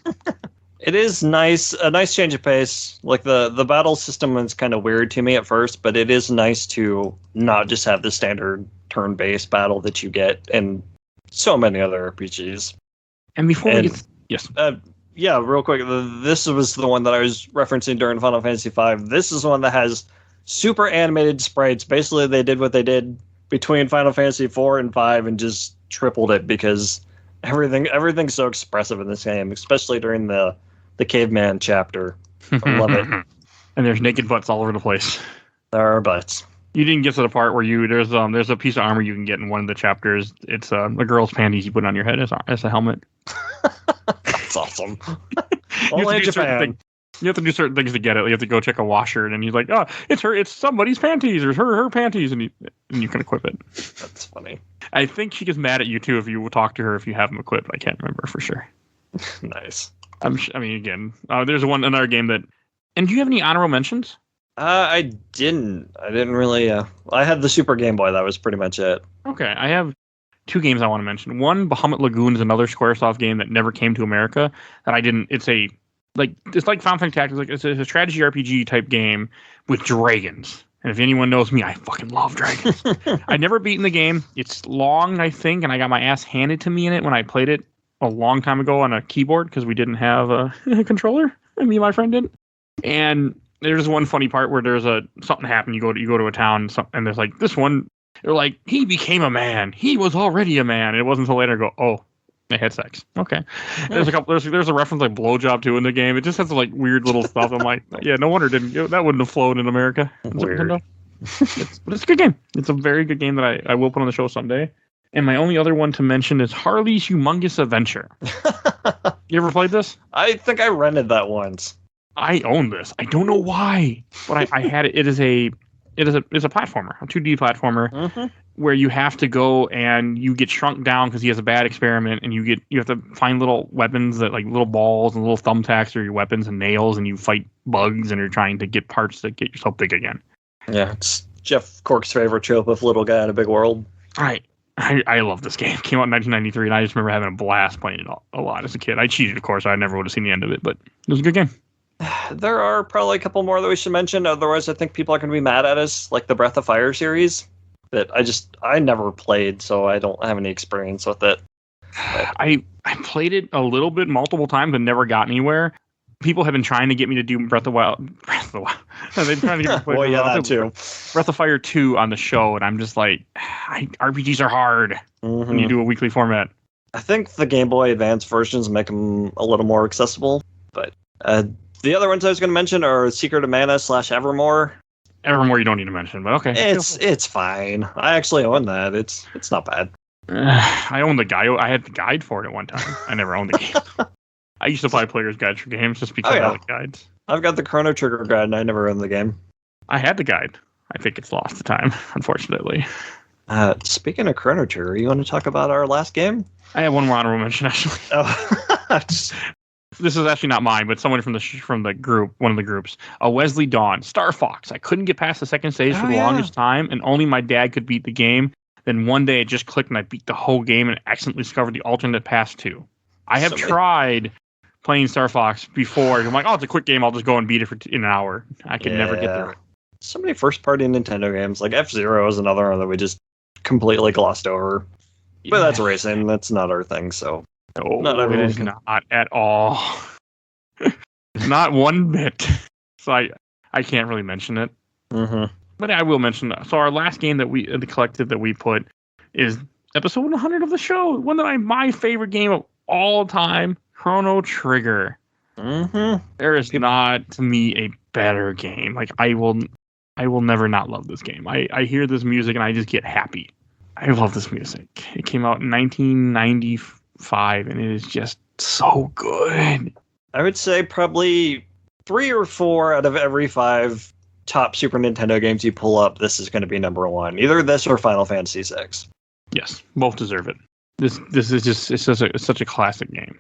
It is nice, a nice change of pace. Like the battle system was kind of weird to me at first, but it is nice to not just have the standard turn-based battle that you get in so many other RPGs. And before we get... Yes. Yeah, real quick. This was the one that I was referencing during Final Fantasy V. This is one that has super animated sprites. Basically, they did what they did between Final Fantasy IV and V and just tripled it because everything's so expressive in this game, especially during the caveman chapter. I love it. And there's naked butts all over the place. There are butts. You didn't get to the part where there's a piece of armor you can get in one of the chapters. It's a girl's panties you put on your head as a helmet. That's awesome. You Only in have to do certain Japan. things. You have to do certain things to get it. You have to go check a washer, and he's like, "Oh, it's somebody's panties, or her panties," and you can equip it. That's funny. I think she gets mad at you too if you talk to her if you have them equipped. I can't remember for sure. Nice. I mean, again, there's another game that. And do you have any honorable mentions? I didn't really. I had the Super Game Boy. That was pretty much it. Okay, I have two games I want to mention. One, Bahamut Lagoon, is another SquareSoft game that never came to America. That I didn't. It's like Final Fantasy Tactics. It's a strategy RPG type game with dragons. And if anyone knows me, I fucking love dragons. I'd never beaten the game. It's long, I think, and I got my ass handed to me in it when I played it a long time ago on a keyboard because we didn't have a controller. And me and my friend didn't. And there's one funny part where there's something happened. You go to a town and there's like this one. They're like, he became a man. He was already a man. And it wasn't until later I go, oh, they had sex. Okay. There's a couple. There's a reference like blowjob too in the game. It just has like weird little stuff. I'm like, yeah, no wonder that wouldn't have flown in America. Weird. But it's a good game. It's a very good game that I will put on the show someday. And my only other one to mention is Harley's Humongous Adventure. You ever played this? I think I rented that once. I own this. I don't know why, but I had it. It's a platformer, a 2D platformer, where you have to go and you get shrunk down because he has a bad experiment, and you have to find little weapons that like little balls and little thumbtacks are your weapons and nails, and you fight bugs and you're trying to get parts that get yourself big again. Yeah, it's Jeff Cork's favorite trope of little guy in a big world. Right. I love this game. It came out in 1993, and I just remember having a blast playing it a lot as a kid. I cheated, of course. I never would have seen the end of it, but it was a good game. There are probably a couple more that we should mention. Otherwise, I think people are going to be mad at us, like the Breath of Fire series that I never played, so I don't have any experience with it. But I played it a little bit multiple times and never got anywhere. People have been trying to get me to do Breath of the Wild. They've been trying to get me to play that too. Breath of Fire 2 on the show, and I'm just like, RPGs are hard when you do a weekly format. I think the Game Boy Advance versions make them a little more accessible, but the other ones I was going to mention are Secret of Mana / Evermore. Evermore you don't need to mention, but okay. It's fine. I actually own that. It's not bad. I own the guide. I had the guide for it at one time. I never owned the game. I used to buy player's guides for games just because I like guides. I've got the Chrono Trigger guide, and I never owned the game. I had the guide. I think it's lost to time, unfortunately. Speaking of Chrono Trigger, you want to talk about our last game? I have one more honorable mention, actually. Oh, this is actually not mine, but someone from the group, one of the groups. Wesley Dawn, Star Fox. I couldn't get past the second stage for the longest time, and only my dad could beat the game. Then one day it just clicked, and I beat the whole game and accidentally discovered the alternate path too. I have tried playing Star Fox before. I'm like, oh, it's a quick game. I'll just go and beat it in an hour. I could never get there. So many first-party Nintendo games. Like F-Zero is another one that we just completely glossed over. But that's racing. That's not our thing, so... No, it is not at all. Not one bit. So I can't really mention it. But I will mention that. So our last game that the collective that we put is episode 100 of the show. One of my favorite game of all time, Chrono Trigger. There is not, to me, a better game. Like I will never not love this game. I hear this music and I just get happy. I love this music. It came out in 1995 and it is just so good. I would say probably 3 or 4 out of every 5 top Super Nintendo games you pull up, this is going to be number 1. Either this or Final Fantasy VI. Yes, both deserve it. This is just it's such a classic game.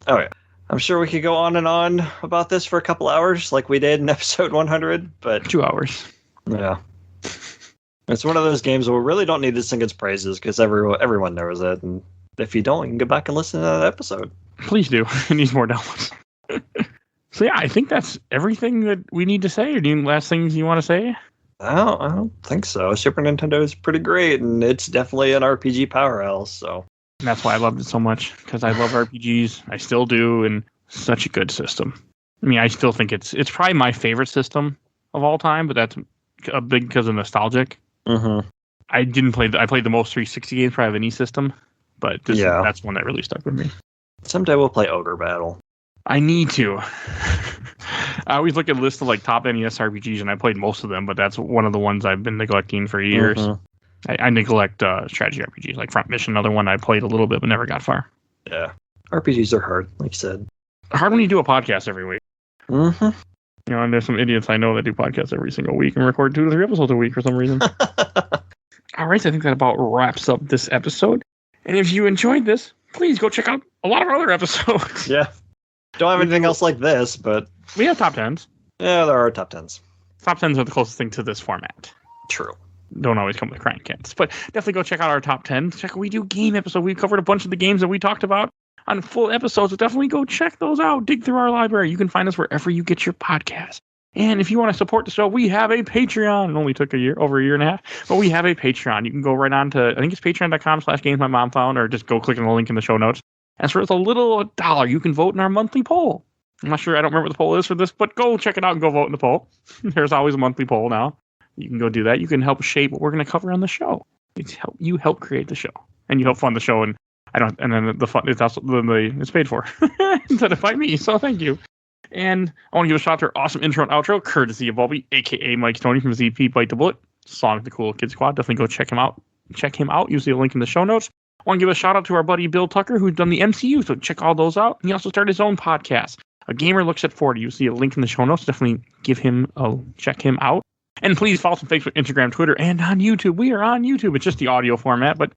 Oh yeah. I'm sure we could go on and on about this for a couple hours like we did in episode 100, but 2 hours. Yeah. It's one of those games where we really don't need to sing its praises because everyone knows it. And if you don't, you can go back and listen to that episode. Please do. It needs more downloads. So yeah, I think that's everything that we need to say. Or do you last things you want to say? I don't think so. Super Nintendo is pretty great, and it's definitely an RPG powerhouse. So and that's why I loved it so much, because I love RPGs. I still do, and such a good system. I mean, I still think it's probably my favorite system of all time, but that's a big because of nostalgic. I played the most 360 games probably of any system, but that's one that really stuck with me. Someday we'll play Ogre Battle. I need to. I always look at lists of like top NES RPGs, and I played most of them, but that's one of the ones I've been neglecting for years. I neglect strategy RPGs, like Front Mission, another one I played a little bit but never got far. Yeah, RPGs are hard, like you said. Hard when you do a podcast every week. Mm-hmm. You know, and there's some idiots I know that do podcasts every single week and record 2 to 3 episodes a week for some reason. All right, so I think that about wraps up this episode. And if you enjoyed this, please go check out a lot of our other episodes. Yeah. Don't have anything else like this, but... We have top 10s. Yeah, there are top 10s. Top 10s are the closest thing to this format. True. Don't always come with crying cats. But definitely go check out our top 10s. Check We Do Game episode. We covered a bunch of the games that we talked about on full episodes. So definitely go check those out. Dig through our library. You can find us wherever you get your podcast. And if you want to support the show, we have a Patreon. It only took over a year and a half, but we have a Patreon. You can go right on to, I think it's patreon.com/gamesmymomfound, or just go click on the link in the show notes. And for a little $1, you can vote in our monthly poll. I'm not sure, I don't remember what the poll is for this, but go check it out and go vote in the poll. There's always a monthly poll now. You can go do that. You can help shape what we're going to cover on the show. You help create the show, and you help fund the show. And then the fun, it's also it's paid for instead of by me. So thank you. And I want to give a shout out to our awesome intro and outro, courtesy of Bulby, aka Mike Tony from ZP Bite the Bullet. Song of the Cool Kid Squad. Definitely go check him out. You'll see a link in the show notes. I want to give a shout out to our buddy Bill Tucker, who's done the MCU. So check all those out. He also started his own podcast, A Gamer Looks at 40. You'll see a link in the show notes. Definitely check him out. And please follow us on Facebook, Instagram, Twitter, and on YouTube. We are on YouTube. It's just the audio format, but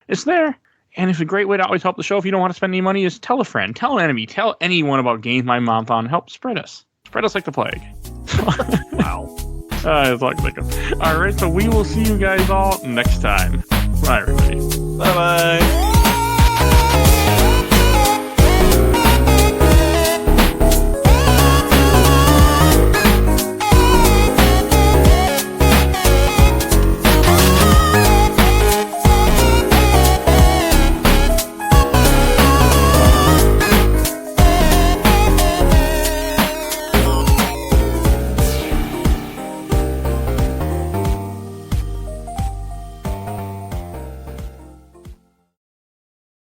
it's there. And it's a great way to always help the show if you don't want to spend any money is tell a friend, tell an enemy, tell anyone about Games My Mom Found. Help spread us. Spread us like the plague. Wow. It's like all right, so we will see you guys all next time. Bye, everybody. Bye-bye.